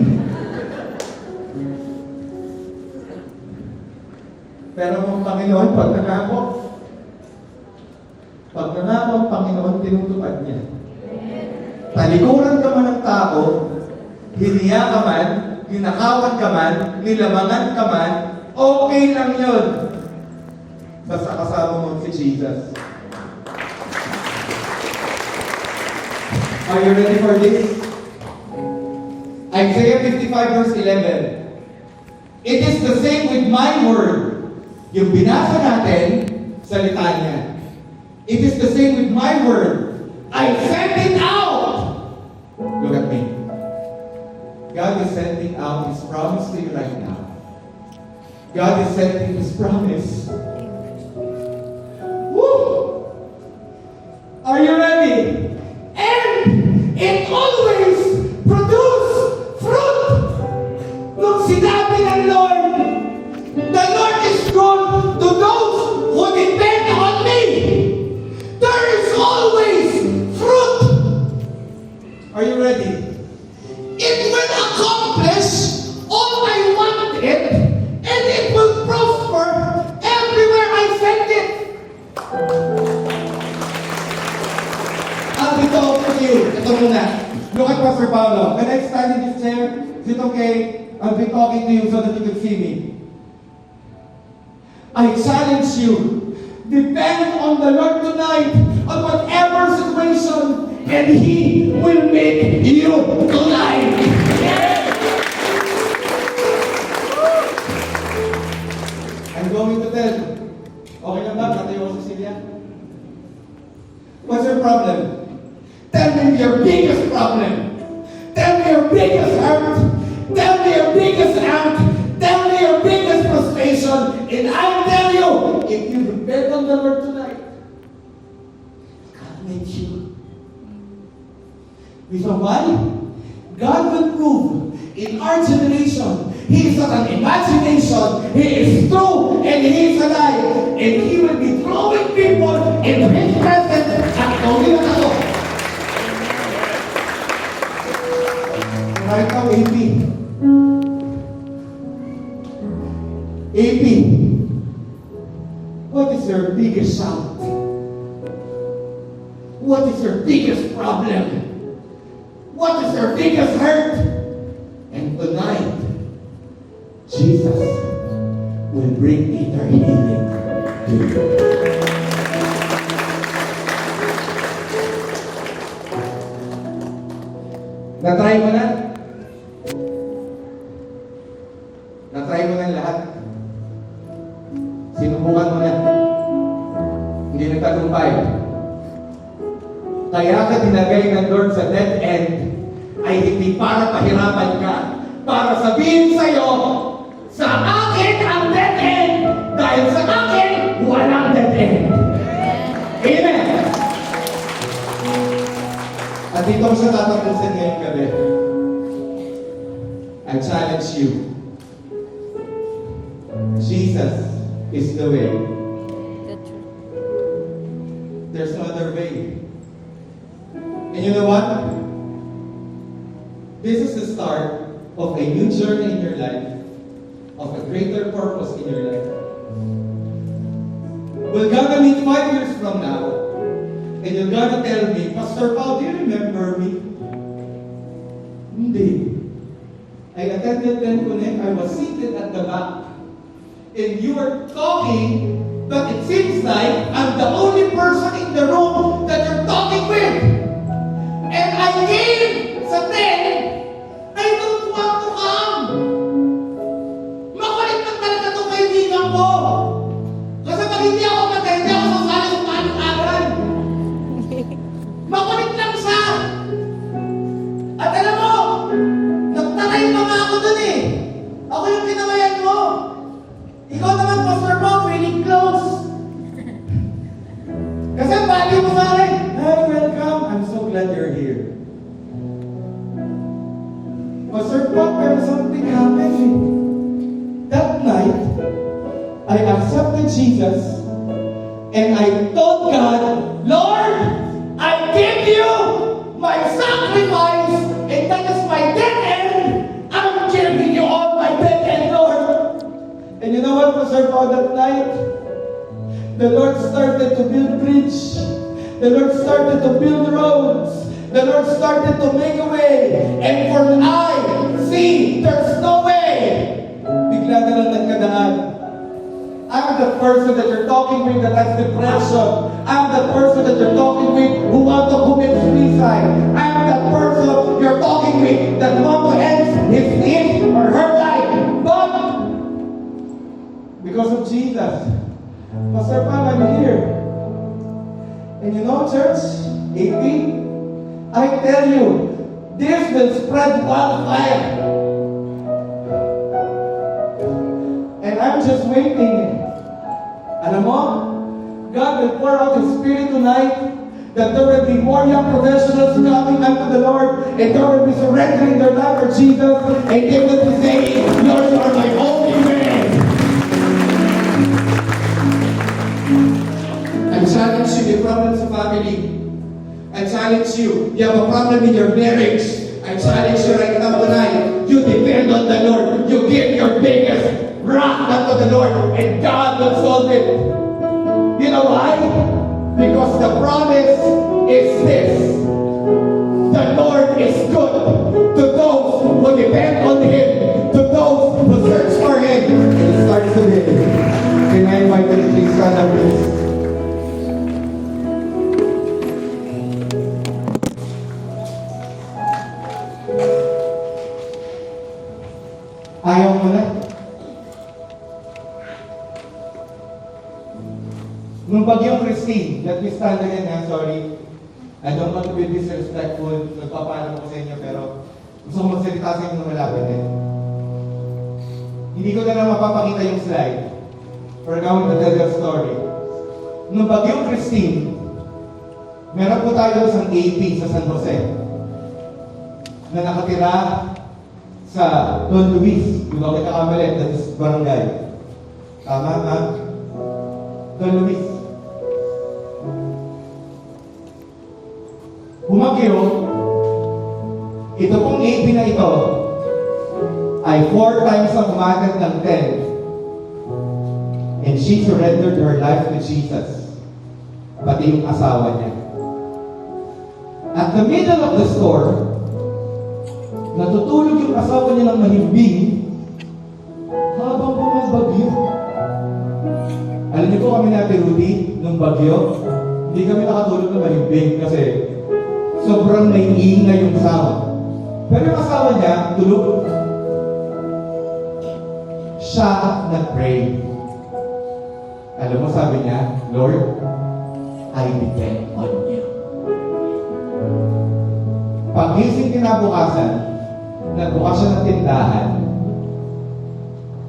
Pero ang Panginoon, pag nangako ang Panginoon, tinutupad niya. Talikuran ka man ng tao, hiniya ka man, hinakawan ka man, nilamangan ka man, okay lang yun. Basta kasama mo si Jesus. Are you ready for this? Isaiah 55 verse 11. It is the same with my word. Yung binasa natin, salita niya. It is the same with my word. I sent it out. Look at me. God is sending out His promise to you right now. God is sending His promise. Woo! Are you ready? And it always produces fruit. Nung sinabi ng Lord, the Lord is good to those who depend on me. There is always fruit. Are you ready? It will accomplish all I wanted, and it will prosper everywhere I send it. I'll be talking to you. Ito muna. Look at Pastor Paulo. Can I stand in this chair? Is it okay? I'll be talking to you so that you can see me. I challenge you. Depend on the Lord tonight, on whatever situation, and He will make you alive. I'm going to tell you. Okay lang ba? Katayo ko sa Cecilia? What's your problem? Tell me your biggest problem. Tell me your biggest hurt. Tell me your biggest angst. Tell me your biggest frustration. And I'll tell you, if you depend on the Lord tonight, God made you. Reason why? God will prove in our generation, He is not an imagination. He is true and He is alive. And He will be throwing people in His presence at gawin na ako. Right now, AP. AP. What is your biggest shout? What is your biggest problem? What is your biggest hurt? And tonight, Jesus will bring inner healing to you. Na-try mo na? Na-try mo na lahat? Sinubukan mo na? Hindi nagtagumpay. Kaya ka dinagay ng Lord sa dead end ay hindi para pahirapan ka, para sabihin sa'yo, sa akin ang dead end, dahil sa akin, walang dead end. Amen! At dito ko siya tatapusin ngayong gabi. I challenge you. Jesus is the way. There's no other way. And you know what? This is the start of a new journey in your life, of a greater purpose in your life. We're gonna meet 5 years from now, and you're gonna tell me, Pastor Paul, do you remember me? Hindi. I attended Then Connect. I was seated at the back. And you were talking, but it seems like I'm the only person in the room that you're talking with. And I came sa 10, I don't want to come. Makulit lang talaga itong kaibigan ko. Kasi pag hindi ako matindi, ako sasali sa panukaran. Makulit lang siya. At alam mo, nagtaray pa nga ako dun eh. Ako yung kinamayan mo. Ikaw naman, Pastor Bob, feeling close. Kasi bali mo sa akin. Hi, welcome. I'm so glad you're here. Pastor Bob, pero something happened. That night, I accepted Jesus And I told God, Lord, I give you my sacrifice, and that is my dead end. I'm giving you all my dead end, Lord. And you know what, Pastor Paul, that night, the Lord started to build bridge. The Lord started to build roads. The Lord started to make a way. And for I see there's no way. Bigla na lang nagkadaan. I'm the person that you're talking with that has depression. I'm the person that you're talking with who wants to commit suicide. I'm that person you're talking with that wants to end his or her life. But because of Jesus, Pastor Pam, I'm here. And you know, church, AP, I tell you, this will spread wildfire. And I'm just waiting. Alam mo, God will pour out His Spirit tonight that there will be more young professionals coming unto the Lord, and they will be surrendering their life for Jesus, and they will be saying, Lord, you are my only man. I challenge you, the problems of family. I challenge you, you have a problem in your marriage. I challenge you right now tonight, you depend on the Lord. You give your biggest rock unto the Lord, and God will solve it. You know why? Because the promise is this: the Lord is good to those who depend on Him, to those who search for Him. It starts today. Can I invite you to please stand up, please? Ayaw mo na? Nung bagyong Christine, let me stand again, sorry. I don't want to be disrespectful. Nagpapaalam ko sa inyo, pero gusto ko magsalita sa inyo nung malapit eh. Hindi ko na lang mapapakita yung slide. We're going to tell the story. Nung bagyong Christine, meron po tayo isang AP sa San Jose na nakatira sa Don Luis. Yung ako kakamali, that is barangay. Tama, ha? Don Luis. Bumagyo, ito pong AP na ito ay 4 times ang umagat ng 10. And she surrendered her life to Jesus. Pati yung asawa niya. At the middle of the storm, natutulog yung asawa niya ng mahimbing habang bumabagyo. Alam niyo po kami natin, Rudy, nung bagyo, hindi kami nakatulog ng mahimbing kasi sobrang naiingay yung sound. Pero yung asawa niya, tulog. Siya nag-pray. Alam mo, sabi niya, Lord, I depend on you. Pag-gising kinabukasan, nagbukas siya ng tindahan.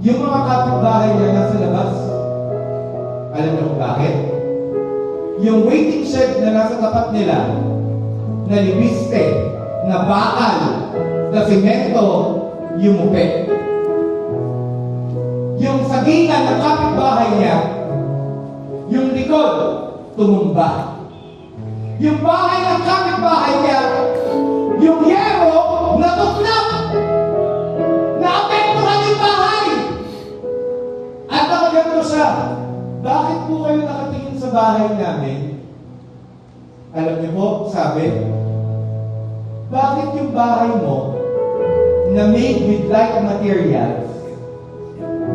Yung mga kapitbahay niya nasa labas. Alam niyo kung bakit? Yung waiting shed na nasa tapat nila, na libiste, na bakal, na simento, yumupi. Yung sagingan ng kapitbahay niya, yung likod, tumumba. Yung bahay ng kapitbahay niya, yung yero, natuklap. Naapektuhan yung bahay. At nakaganto siya, bakit po kayo nakatingin sa bahay namin? Alam niyo po, sabi, bakit yung bahay mo na made with light materials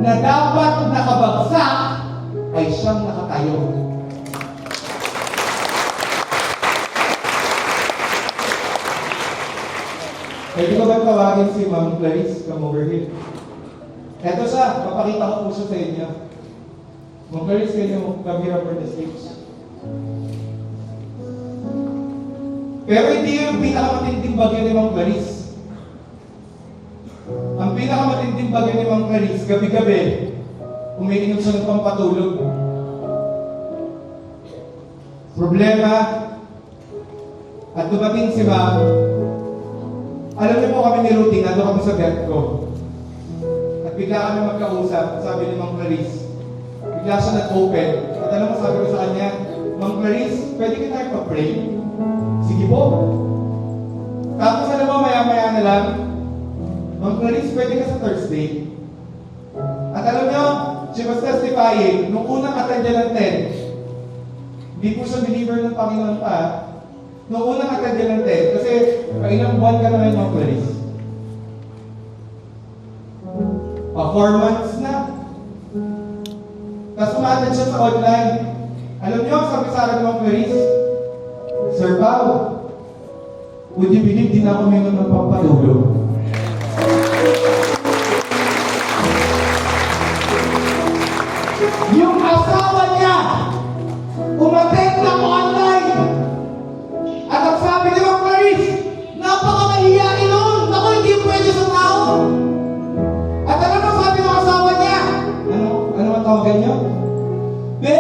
na dapat nakabagsak ay siyang nakatayo? Pwede ko ba tawagin si Ma'am Clarice? Come over here. Eto siya, papakita ko po siya sa inyo. Ma'am Clarice, can you come here for the stage? Pero hindi yung pinakamatinding bagyo ni Ma'am Clarice. Ang pinakamatinding bagyo ni Ma'am Clarice, gabi-gabi, umiinom siya ng pampatulog. Problema, at dumating si Ma'am, alam niyo po kami ni Rudy, nando kami sa bed ko. At bigla kami magkausap, sabi ni Ma'am Clarice, bigla siya nag-open, At alam mo, sabi ko sa kanya, Ma'am Clarice, pwede ka tayo pa-pray? Sige po. Tapos alam mo, maya-maya na lang, Ma'am Clarice, pwede ka sa Thursday. At alam nyo, she was testifying, nung unang attend niya ng 10, hindi po siya believer ng Panginoon pa. Nung unang attend niya ng 10, kasi ilang buwan ka na ngayon, Ma'am Clarice? 4 months na. Tapos umatid siya sa online. Alam niyo, sabi sa akin, Ma'am Clarice, Sir Pao, would you believe di na ako minum ng pampatulog? Yung asawa niya, umattend ng online. At ang sabi ni Ma'am Clarice, napaka-mahiyain nun. Naku, hindi pwede sa tao. At alam mo, sabi ng asawa niya, ano ang tawagan niyo? Be,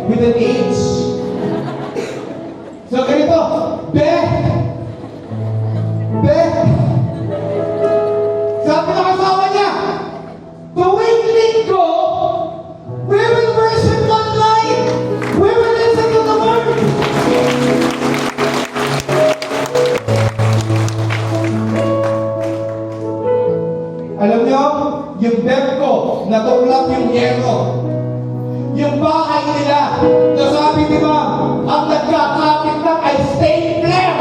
with an H. So ganito, Be, sabi ng asawa niya, tuwing linggo, we will worship online. We will listen to the word. Alam niyo, yung bed ko, natuklap yung yero. Yung bahay nila, nasabi ni Ma'am, ang nagkakapit lang ay stapler.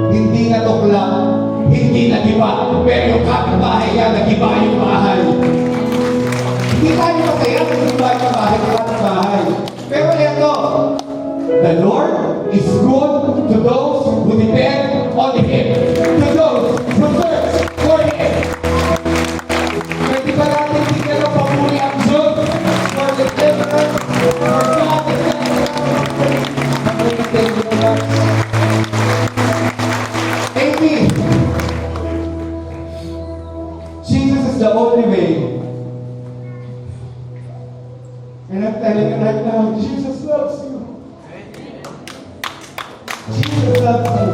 Hindi natuklap, hindi nagiba, pero yung kapitbahay niya, nagiba yung bahay. Hindi tayo masaya kung nagiba yung bahay, yung kapitbahay. Pero ito, the Lord is good to those who depend on Him, to those who search for Him. Pwede ba natin tingnan ang pamuli ang Diyos for the deliverance, for God is Amy, Jesus is the only way. And I'm telling you right now, Jesus loves you. Jesus loves you.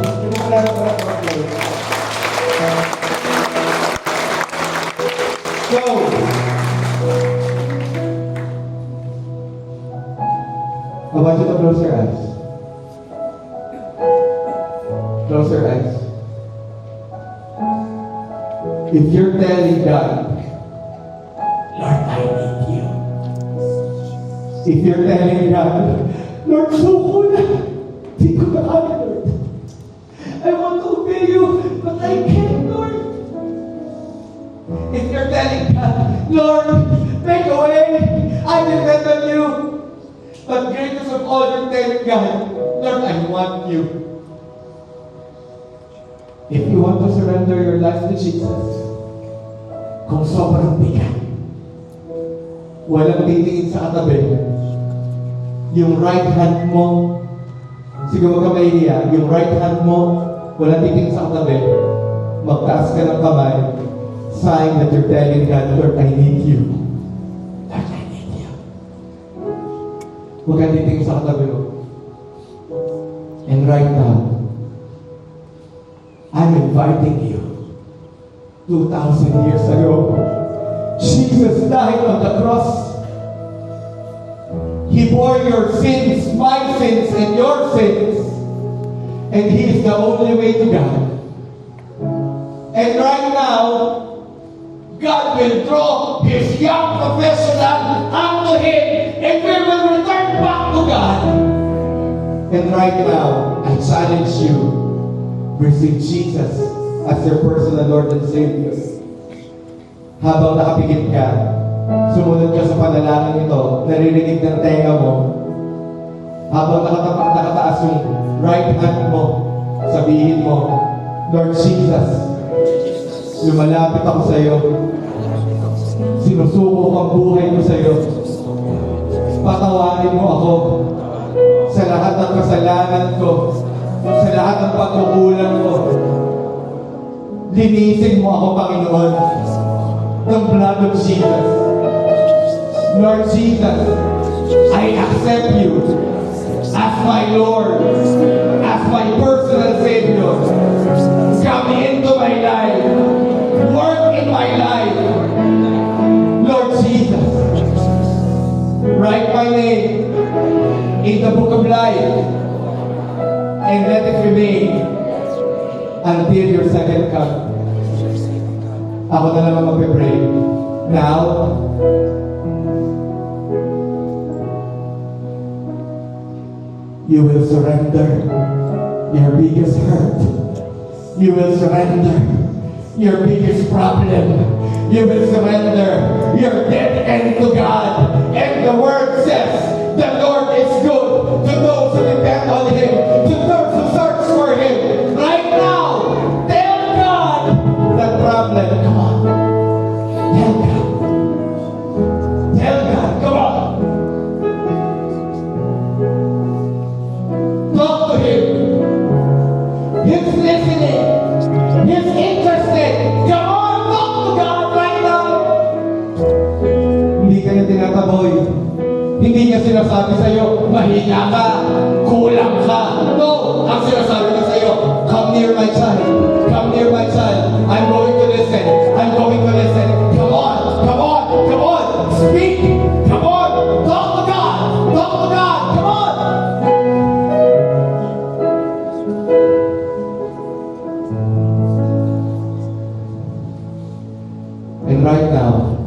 So, I want you to close your eyes. Close your eyes. If you're telling God, Lord, I need you. If you're telling God, Lord, suko na. Di ko na kaya, Lord. I want to obey you, but I can't, Lord. If you're telling God, Lord, take away, I depend on you. But greatest of all, you're telling God, Lord, I want you. If you want to surrender your life to Jesus, kung sobrang bigat, walang titingin sa katabi, yung right hand mo, sige huwag ka mahihiya, yung right hand mo, walang titingin sa katabi, magtaas ka ng kamay, sign that you're telling God, Lord, I need you. Lord, I need you. Huwag kang titingin sa katabi mo. And right now, I'm inviting you. 2,000 years ago, Jesus died on the cross. He bore your sins, my sins, and your sins. And He is the only way to God. And right now, God will draw His young professional unto Him, and we will return back to God. And right now, I challenge you, receive Jesus as your personal Lord and Savior. Habang nakapikit ka, sumunod ka sa panalangin ito, naririnig ng tenga mo. Habang nakataas yung right hand mo, sabihin mo, Lord Jesus, lumalapit ako sa iyo. Sinusuko ang buhay ko sa iyo. Patawarin mo ako sa lahat ng kasalanan ko, sa lahat ng pagkukulang ko. Linisin mo ako, Panginoon, ng blood of Jesus. Lord Jesus, I accept you as my Lord, as my personal Savior. Come into my life. Work in my life. Lord Jesus, write my name in the book of life. And let it remain until your second coming. Ako na lang ang magpe-pray. Now, you will surrender your biggest hurt. You will surrender your biggest problem. You will surrender your dead end to God. And the word says, the Lord is good to those who depend on Him, to those who search for Him. Right now, tell God that problem. Come on. Tell God. Tell God. Come on. Talk to Him. He's listening. He's interested. Come on, talk to God right now. Hindi ka na tinataboy. Hindi niya sinasabi sa'yo, mahina ka, kulang ka. No, ang sinasabi niya sa'yo, come near my child. Come near my child. I'm going to listen. I'm going to listen. Come on, come on, come on. Speak. Come on. Talk to God. Talk to God. Come on. And right now,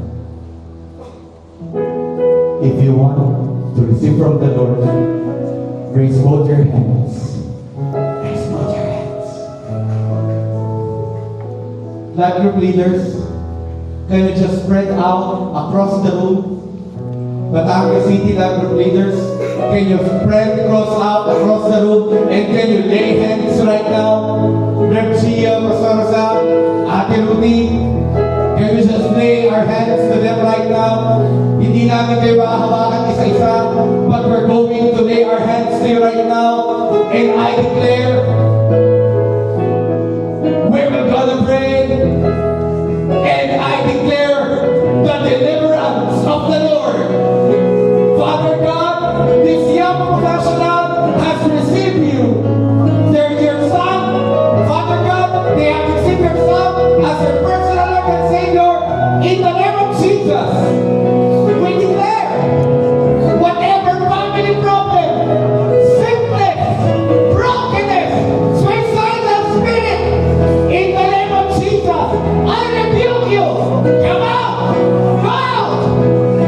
if you want to receive from the Lord, raise both your hands. Raise both your hands. Life group leaders, can you just spread out across the room? Batangas City Life group leaders, can you spread out across the room and can you lay hands right now? Reb Gia, Pastor Sam, Ate Rudy, can we just lay our hands to them right now? Hindi namin kayo mahahawakan isa-isa, but we're going to lay our hands to you right now. And I declare, we will gonna pray, and I declare the deliverance of the Lord. Father God, this young professional has received you. They're your son. Father God, they have received your son as their personal Lord and Savior. In the name of Jesus, we declare whatever family problem, sickness, brokenness, suicidal spirit, in the name of Jesus, I rebuke you. Come out! Go out!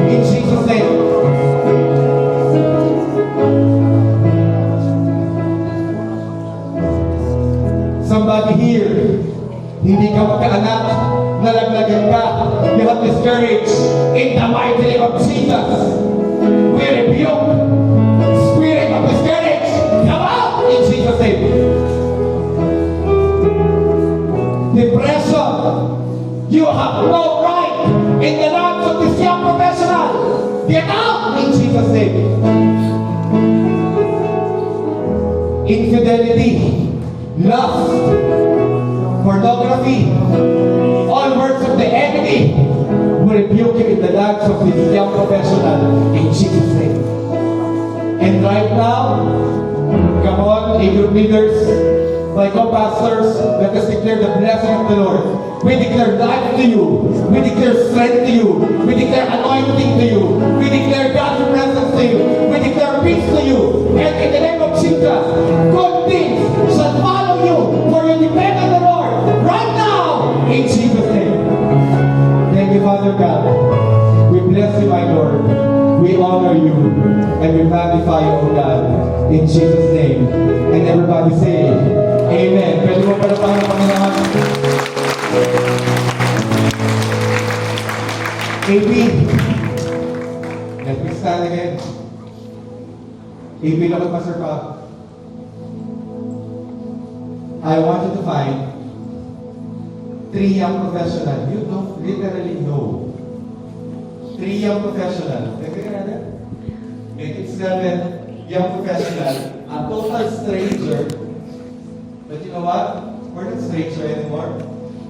In Jesus' name. Somebody here, hindi ka magkaanak, nalaglagan ka, you have discouraged, in the mighty name of Jesus, we rebuke spirit of discourage, come out in Jesus' name. Depression, you have no right in the lives of this young professional, get out in Jesus' name. Infidelity, lust, pornography, all words of the enemy, we rebuke you in the lives of this young professional in Jesus' name. And right now, come on, A-group leaders, my co-pastors, let us declare the blessing of the Lord. We declare life to you. We declare strength to you. We declare anointing to you. We declare God's presence to you. We declare peace to you. And in the name of Jesus, good things shall follow you, for you depend on the Lord right now in Jesus' name. Thank you, Father God. We bless you, my Lord. We honor you and we magnify you, O God, in Jesus' name. And everybody say, Amen. Pwede mo pala tayo Panginoon. AB, let me stand again. AB, look at Pastor Pa. I want you to find 3 young professionals. You don't literally know. 3 young professionals. Teka ka natin? 87 young professionals. A total stranger. But you know what? We're not stranger anymore.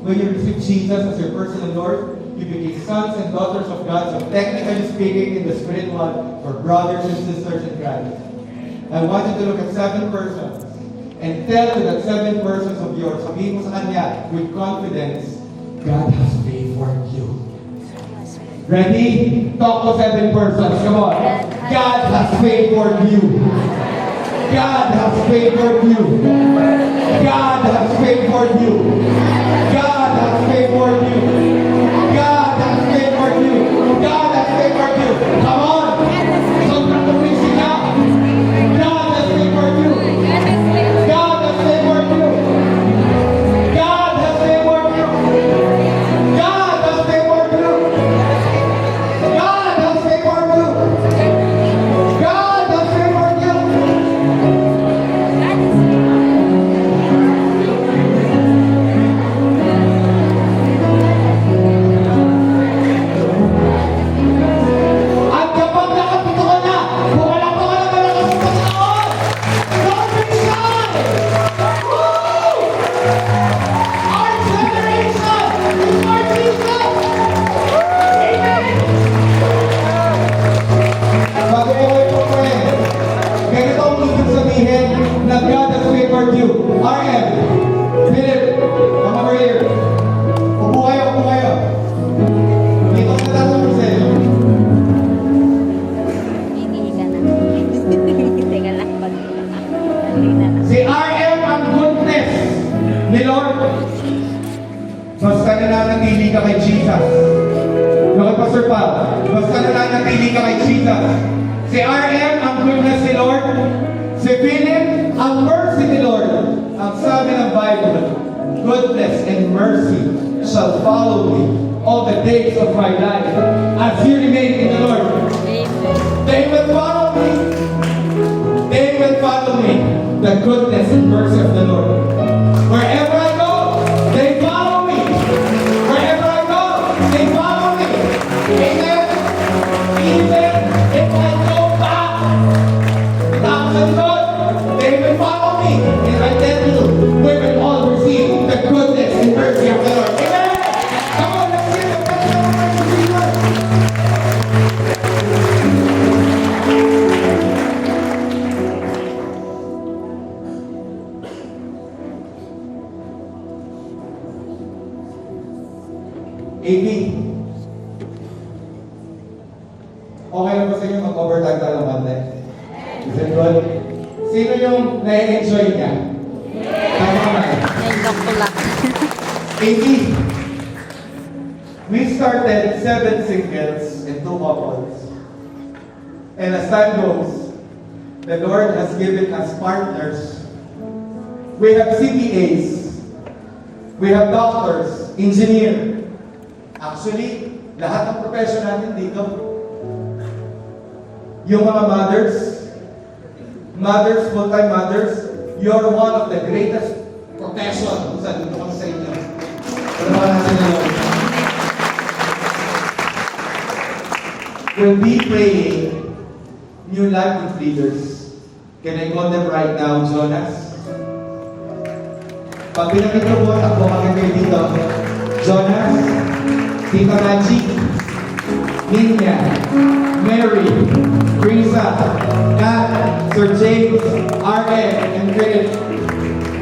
When you receive Jesus as your personal Lord, you became sons and daughters of God. So technically speaking, in the spiritual, we're brothers and sisters in Christ. I want you to look at 7 persons and tell to that 7 persons of yours, sabihin mo sa kanya with confidence, God has favored you. Ready? Talk to 7 persons. Come on. God has favored you. God has favored you. God has favored you. God has favored you. God has favored you. God has favored you. Come on. Sobrang tumisig ka. God has favored you. God has favored you. God has favored you. God has favored you. God has favored you. God has favored you. At kapag nakapito ka na, bumalak ka na malakas sa Panginoon. Lord, we shine! Woo! Our generation is for Jesus! Amen! Bago ko kayo pupray, ganito ang ibig sabihin na God has favored you. RM, Philip, come over here. Upo kayo, upo kayo. Dito ang natatanong sa inyo. Hindi ka na. Teka lang, hindi na. Si RM ang goodness ni Lord. Basta nananatili ka kay Jesus. Bakit Pastor Paul? Basta nananatili ka kay Jesus. Si RM ang goodness ni Lord. Si Philip ang mercy ni Lord. Ang sabi ng Bible, goodness and mercy shall follow me all the days of my life as you remain in the Lord. They will follow me. They will follow me. The goodness and mercy of the Lord. Wherever I go, they follow me. Wherever I go, they follow me. Amen. Even if I go back, thousand God, they will follow me. And I tell you, we will all receive the goodness and mercy of the Lord. Amen. Come on, let's give the best of our Jesus. AB, okay lang ba sa inyo mag-overtime tayo ng Monday? Is it good? Sino yung na-enjoy niya? Tayo kamay. Nindok ko lang. AB, we started 7 singles and 2 couples. And as time goes, the Lord has given us partners. We have CPAs. We have doctors, engineer. Actually, lahat ng profession natin dito. Yung mga mothers, full-time mothers, you're one of the greatest profession sa dito kami sa inyo. Palawan natin na yun. We'll be praying new life with leaders. Can I call them right now, Jonas? Pag pinag-mikrofon, ako kami kayo dito. Jonas, Tita Magic, Ninya, Mary, Teresa, Nat, Sir James, R.M., and Philip.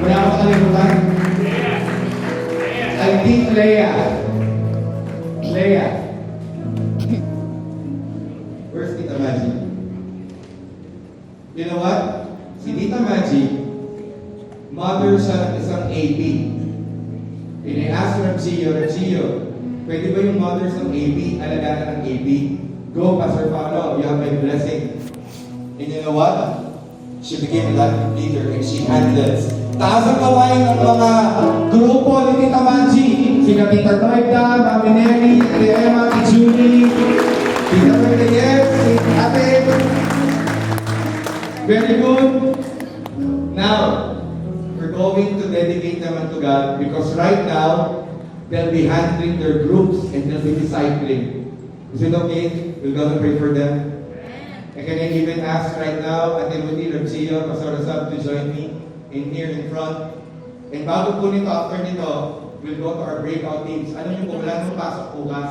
Wala ako kalimutan. I think Leah. Where's Tita Magic? You know what? Si Tita Magic, mother siya ng isang AP. Ini-ask ng Gio, pwede ba yung mothers ng AP, alagaan ng AP? Go, Pastor Paolo, you have my blessing. And you know what? She became a life leader and she handles. Taas ang kawain ng mga grupo ni Tita Manji. Sina Tita Noida, Mami Nelly, Ate Emma, Ate Julie, Tita Rodriguez, Ate. Very good. Now, we're going to dedicate them unto God because right now, they'll be handling their groups and they'll be discipling. Is it okay? We're gonna pray for them. And can I even ask right now, Ate Rudy, Rabzio, Pastor Asab to join me in here in front. And bago po nito, after nito, we'll go to our breakout teams. Ano yung kung wala nung pasok bukas?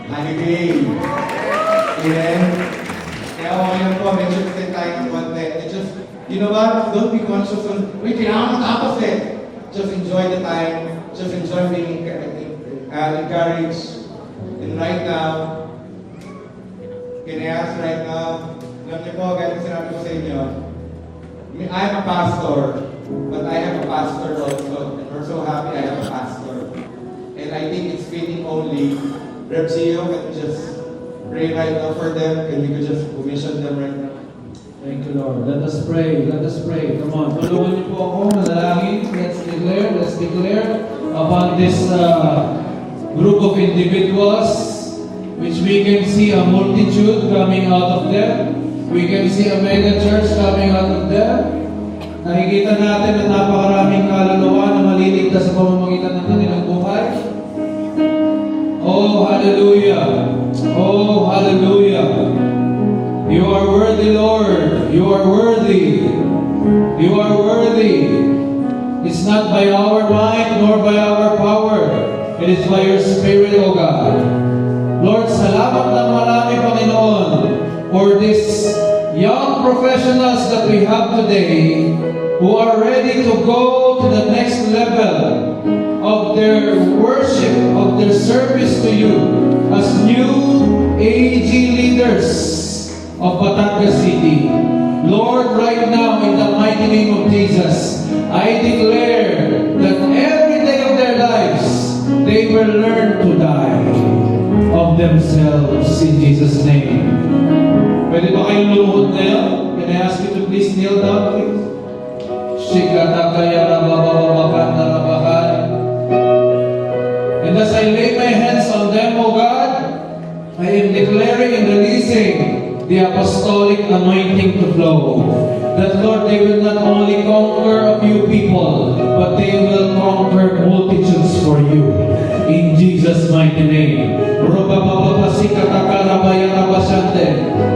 Holiday. Amen? Kaya okay lang po, medyo kasi tayo ng konti. And just, you know what? Don't be conscious on, wait, kailangan matapos eh. Just enjoy the time. Just enjoy being encouraged. And right now, can I ask right now, alam niyo po, gaya ng sinabi ko sa inyo, I'm a pastor, but I have a pastor also. And we're so happy I have a pastor. And I think it's fitting only, Reb Gio, can you just pray right now for them? Can we just commission them right now? Thank you, Lord. Let us pray. Let us pray. Come on. Tulungan niyo po ako. Manalangin. Let's declare upon this group of individuals, which we can see a multitude coming out of them. We can see a mega church coming out of them. Nakikita natin na napakaraming kaluluwa na maliligtas sa pamamagitan ng kanilang buhay. Oh, hallelujah. Oh, hallelujah. You are worthy, Lord. You are worthy. You are worthy. It's not by our might nor by our power. It is by your Spirit, O God. Lord, salamat ng marami, Panginoon, for these young professionals that we have today who are ready to go to the next level of their worship, of their service to you as new AG leaders of Batangas City. Lord, right now, in the mighty name of Jesus, I declare that every day of their lives, they will learn to die of themselves in Jesus' name. Pwede ba kayong lumuhod ngayon? Can I ask you to please kneel down, please? And as I lay my hands on them, O God, I am declaring and releasing the apostolic anointing to flow. That, Lord, they will not only conquer a few people, but they will conquer multitudes for you. In Jesus' mighty name.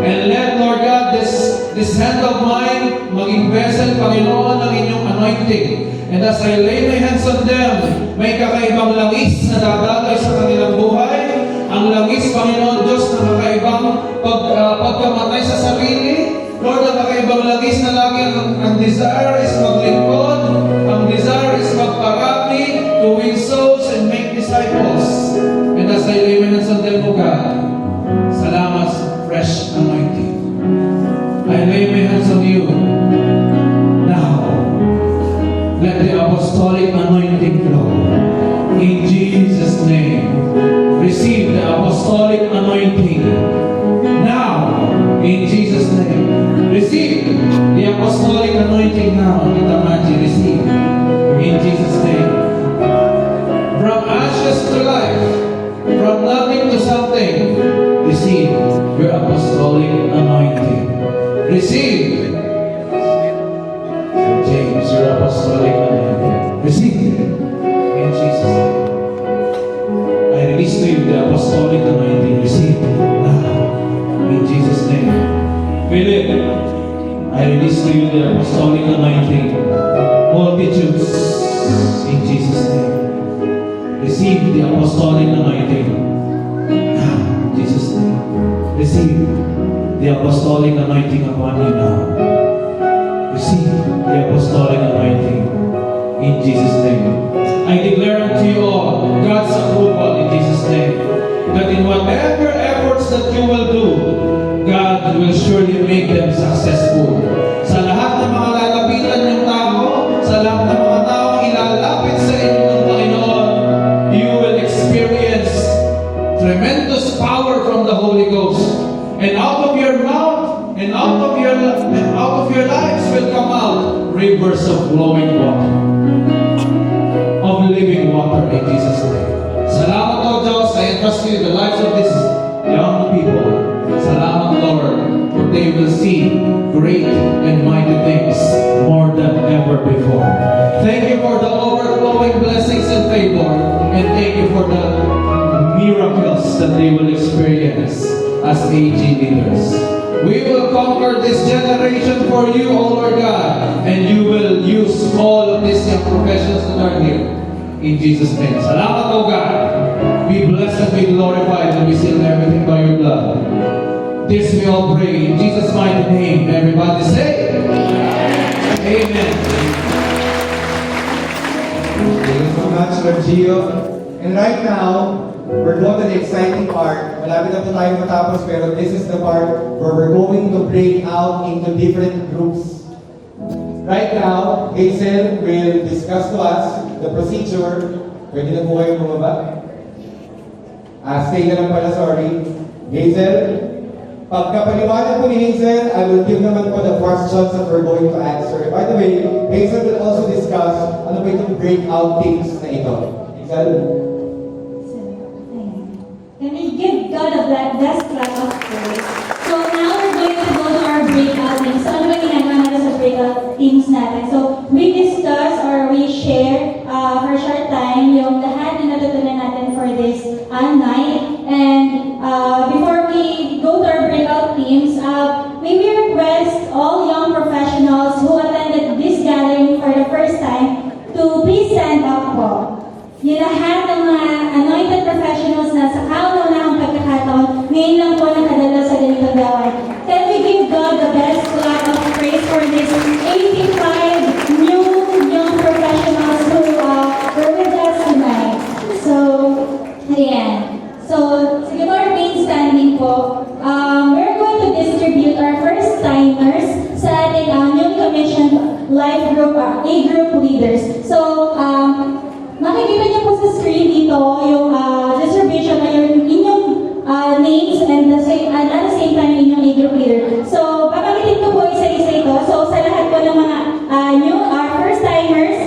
And let, Lord God, this hand of mine maging vessel, Panginoon, ng inyong anointing. And as I lay my hands on them, may kakaibang langis na dadaloy sa kanilang buhay. Ang langis, Panginoon Diyos, na kakaibang pagkamatay sa sarili. Lord, ang kakaibang langis na lagi ang desire is maglingkod, ang desire is magparami, to win souls and make disciples. And as I lay my hands on them, O God, salamat sa fresh anointing. I lay my hands on you. Now, let the apostolic anointing flow. In Jesus' name, receive the apostolic anointing. Now, in Jesus' name, receive the apostolic anointing now. Itamaji, receive. In Jesus' name. From ashes to life, from nothing to something, receive your apostolic anointing. Receive. James, your apostolic anointing. Receive it. In Jesus' name. I release to you the apostolic anointing. Receive it now. In Jesus' name. Philip, I release to you the apostolic anointing. Multitudes. In Jesus' name. Receive the apostolic anointing. Now. In Jesus' name. Receive the apostolic anointing upon you now. Receive the apostolic anointing. In Jesus' name. I declare unto you all God's approval in Jesus' name. That in whatever efforts that you will do, God will surely make them successful. Sa lahat ng mga lalapitan ng tao, sa lahat ng mga taong ilalapit sa inyo ng Panginoon, you will experience tremendous power from the Holy Ghost. And out of your mouth and out of your lives will come out rivers of flowing water, of living water in Jesus' name. Salamat, O Diyos. I entrust you the lives of these young people. Salamat, Lord, for they will see great and mighty things more than ever before. Thank you for the overflowing blessings and favor, and thank you for the miracles that they will experience as AG leaders. We will conquer this generation for you, O Lord God, and you will use all of these young professionals that are here. In Jesus' name. Salamat, O God. Be blessed and be glorified, and we seal everything by your blood. This we all pray in Jesus' mighty name. Everybody say, Amen. Thank you so much, Reb Gio. And right now, we're going to the exciting part. Malapit na po tayo matapos, pero this is the part where we're going to break out into different groups. Right now, Hazel will discuss to us the procedure. Pwede na po kayo bumaba? Stay na lang pala, sorry. Hazel, pagkapaliwanag po ni Hazel, I will give naman po the questions that we're going to answer. By the way, Hazel will also discuss ano ba itong breakout things na ito. Hazel? Can we give God a best clap of praise? So now we're going to go to our breakout teams. So ano ba ginagawa natin sa breakout teams natin? So we discuss or we share for a short time yung lahat na natutunan natin for this night. And before we go to our breakout teams, may we request all young professionals who attended this gathering for the first time to please stand up po. Yung lahat ng mga anointed professionals na sa kauna-unahang pagkakataon, ngayon lang po nakadala sa ganitong gawain. Can we give God the best clap of praise for this 85 new young professionals who were with us tonight? So, ayan. So, sige po, remain standing po. We're going to distribute our first-timers sa ating newly commissioned life group, A group leaders. So, makikita niyo po sa screen dito yung distribution na yung inyong names and at the same time inyong A-group leader. So, papamitin ko po isa-isa ito. So, sa lahat po ng mga our first-timers,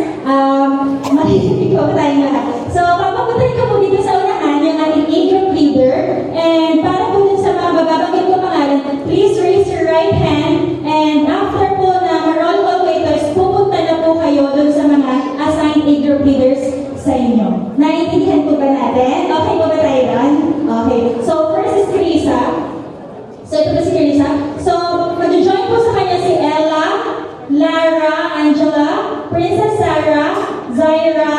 makikita po tayong lahat. So, papapuntahin ko po dito sa unahan yung ating A-group leader. And para po dun sa mga bababanggit ko pangalan, please raise your right hand. And after po na ma-roll call ko ito, is pupunta na po kayo dun sa mga assigned A-group leaders sa inyo. Naiintindihan po ba natin? Okay po ba tayo doon? Okay. So, first is Carissa. So, ito po si Carissa. So, mag-join po sa kanya si Ella, Lara, Angela, Princess Sarah, Zaira,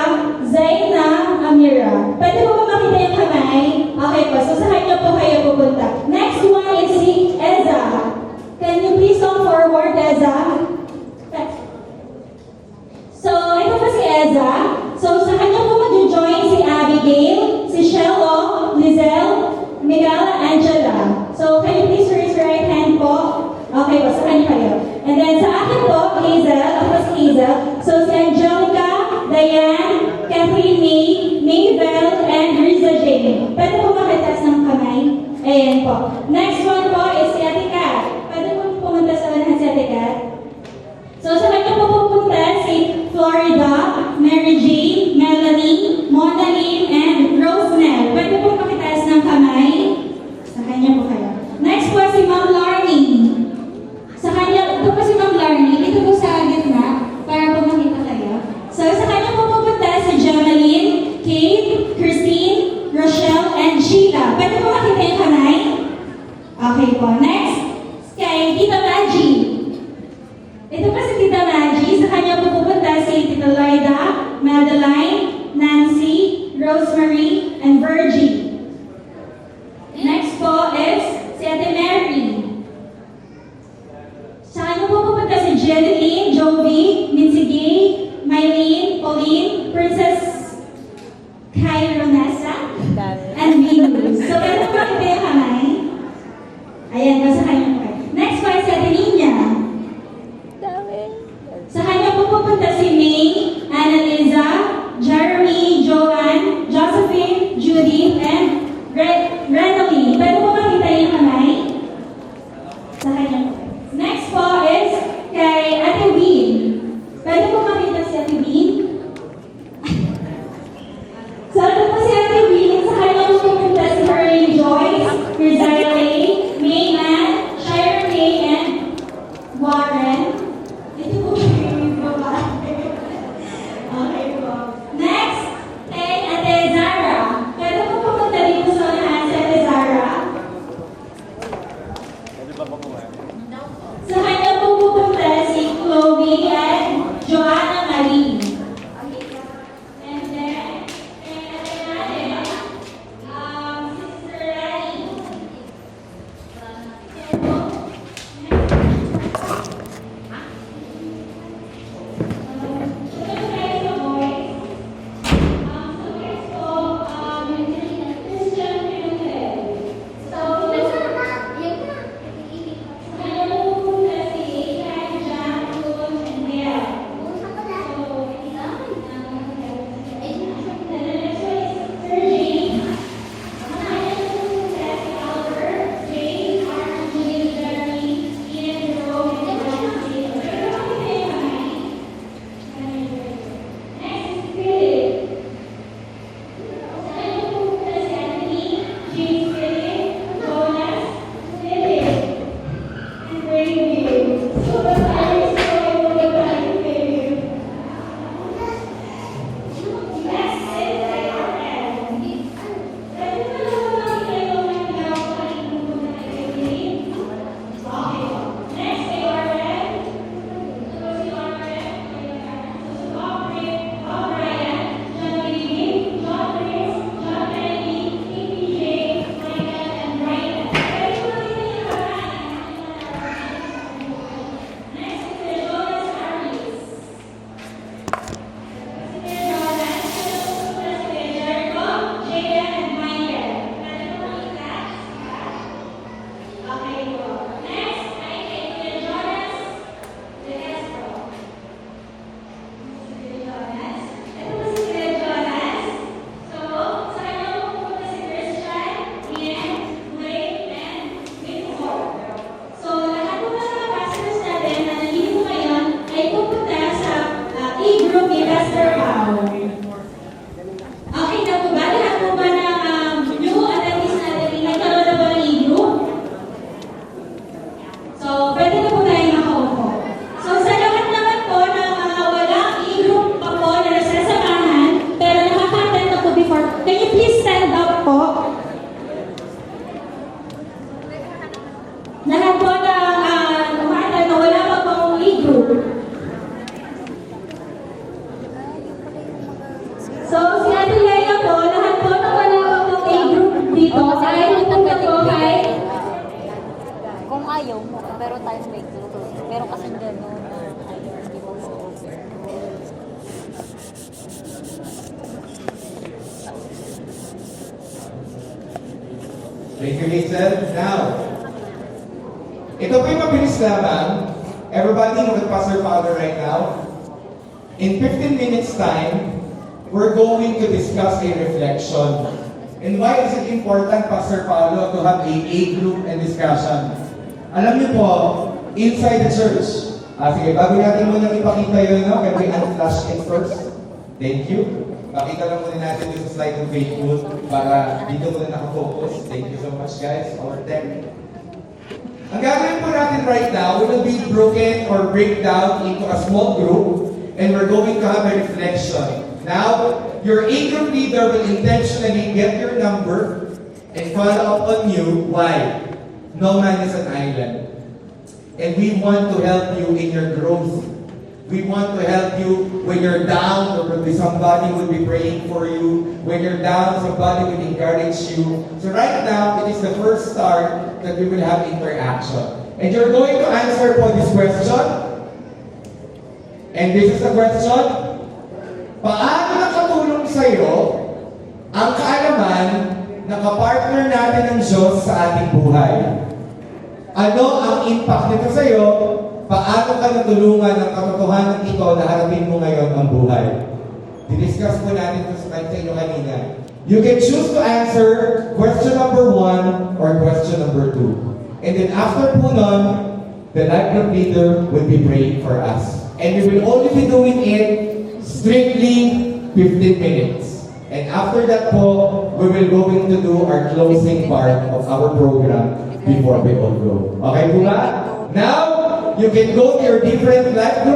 Zaina, Amira. Pwede po ba makita yung kamay? Okay po. So, sa kanya po kayo pupunta. Next one is si Eza. Can you please come forward, Eza? So, ito po si Eza. So, sa kanya po mag-join si Abigail, si Shello, Lizelle, Miguel, Angela. So, can you please raise your right hand po? Okay po, sa kanya kayo. And then, sa akin po, Hazel, ako po si Hazel. So, si Angelica, Diane, Kathleen May, Maybell, and Riza Jane. Pwede po makitas ng kamay? Ayan po. Next one po is si Ate Kat. Pwede po pumunta sa unahan si Ate Kat? So, sa kanya po pupunta si Florida, Mary Jane, Melanie, Monalyn, and Rosemel. Pwede po pakitaas ng kamay? Sa kanya po kayo. Next po si Ma'am Larnie. Sa kanya, ito po si Ma'am Larnie. Ito po sa gitna, para po makita kayo. So, sa kanya po pupunta si Jameline, Kate, Christine, Rochelle, and Sheila. Pwede po makita yung kamay? Okay po. Next, kay Tita Maggie. Ito pa si Tita Maggie. Sa kanya po pupunta si Tita Loida, Madeline, Nancy, Rosemary, and Virgie. Next po is si Ate Mary. Sa kanya po pupunta si Jeneline, Jovi, Minsigi, Mylene, Pauline, Princess Kaironesa, and Venus. So, ito po ito yung kamay. Ayan, nasa kanya po. Next po is si Ate Nina. Sa kanya po pupunta si May, Annalisa, Jeremy, Joanne, Josephine, Judith, and Thank you, Hazel. Now, ito po yung mabilis lamang. Everybody know with Pastor Father right now? In 15 minutes time, we're going to discuss a reflection. And why is it important, Pastor Paulo, to have a group and discussion? Alam niyo po, inside the church, sige, bago natin muna ipakita yun, no? Can we unflash it first? Thank you. Pakita lang muna natin yung slide ng Facebook para dito muna nakafocus. Thank you so much, guys. Our tech. Ang gagawin po natin right now, we will be broken or break down into a small group and we're going to have a reflection. Now, your A-group leader will intentionally get your number and follow up on you. Why? No man is an island. And we want to help you in your growth. We want to help you when you're down, or somebody will be praying for you. When you're down, somebody will encourage you. So right now, it is the first start that we will have interaction. And you're going to answer for this question. And this is the question. Paano nakatulong sa'yo ang kaalaman na kapartner natin ng Diyos sa ating buhay? Ano ang impact nito sa'yo? Paano ka natulungan ng katotohanan ito na harapin mo ngayon ang buhay? Didiscuss po natin ito sa inyo kanina. You can choose to answer question number 1 or question number 2. And then after po nun, the life group leader will be praying for us. And we will only be doing it strictly 15 minutes. And after that po, we will going to do our closing part of our program before we all go. Okay po ba? Now, you can go to your different life group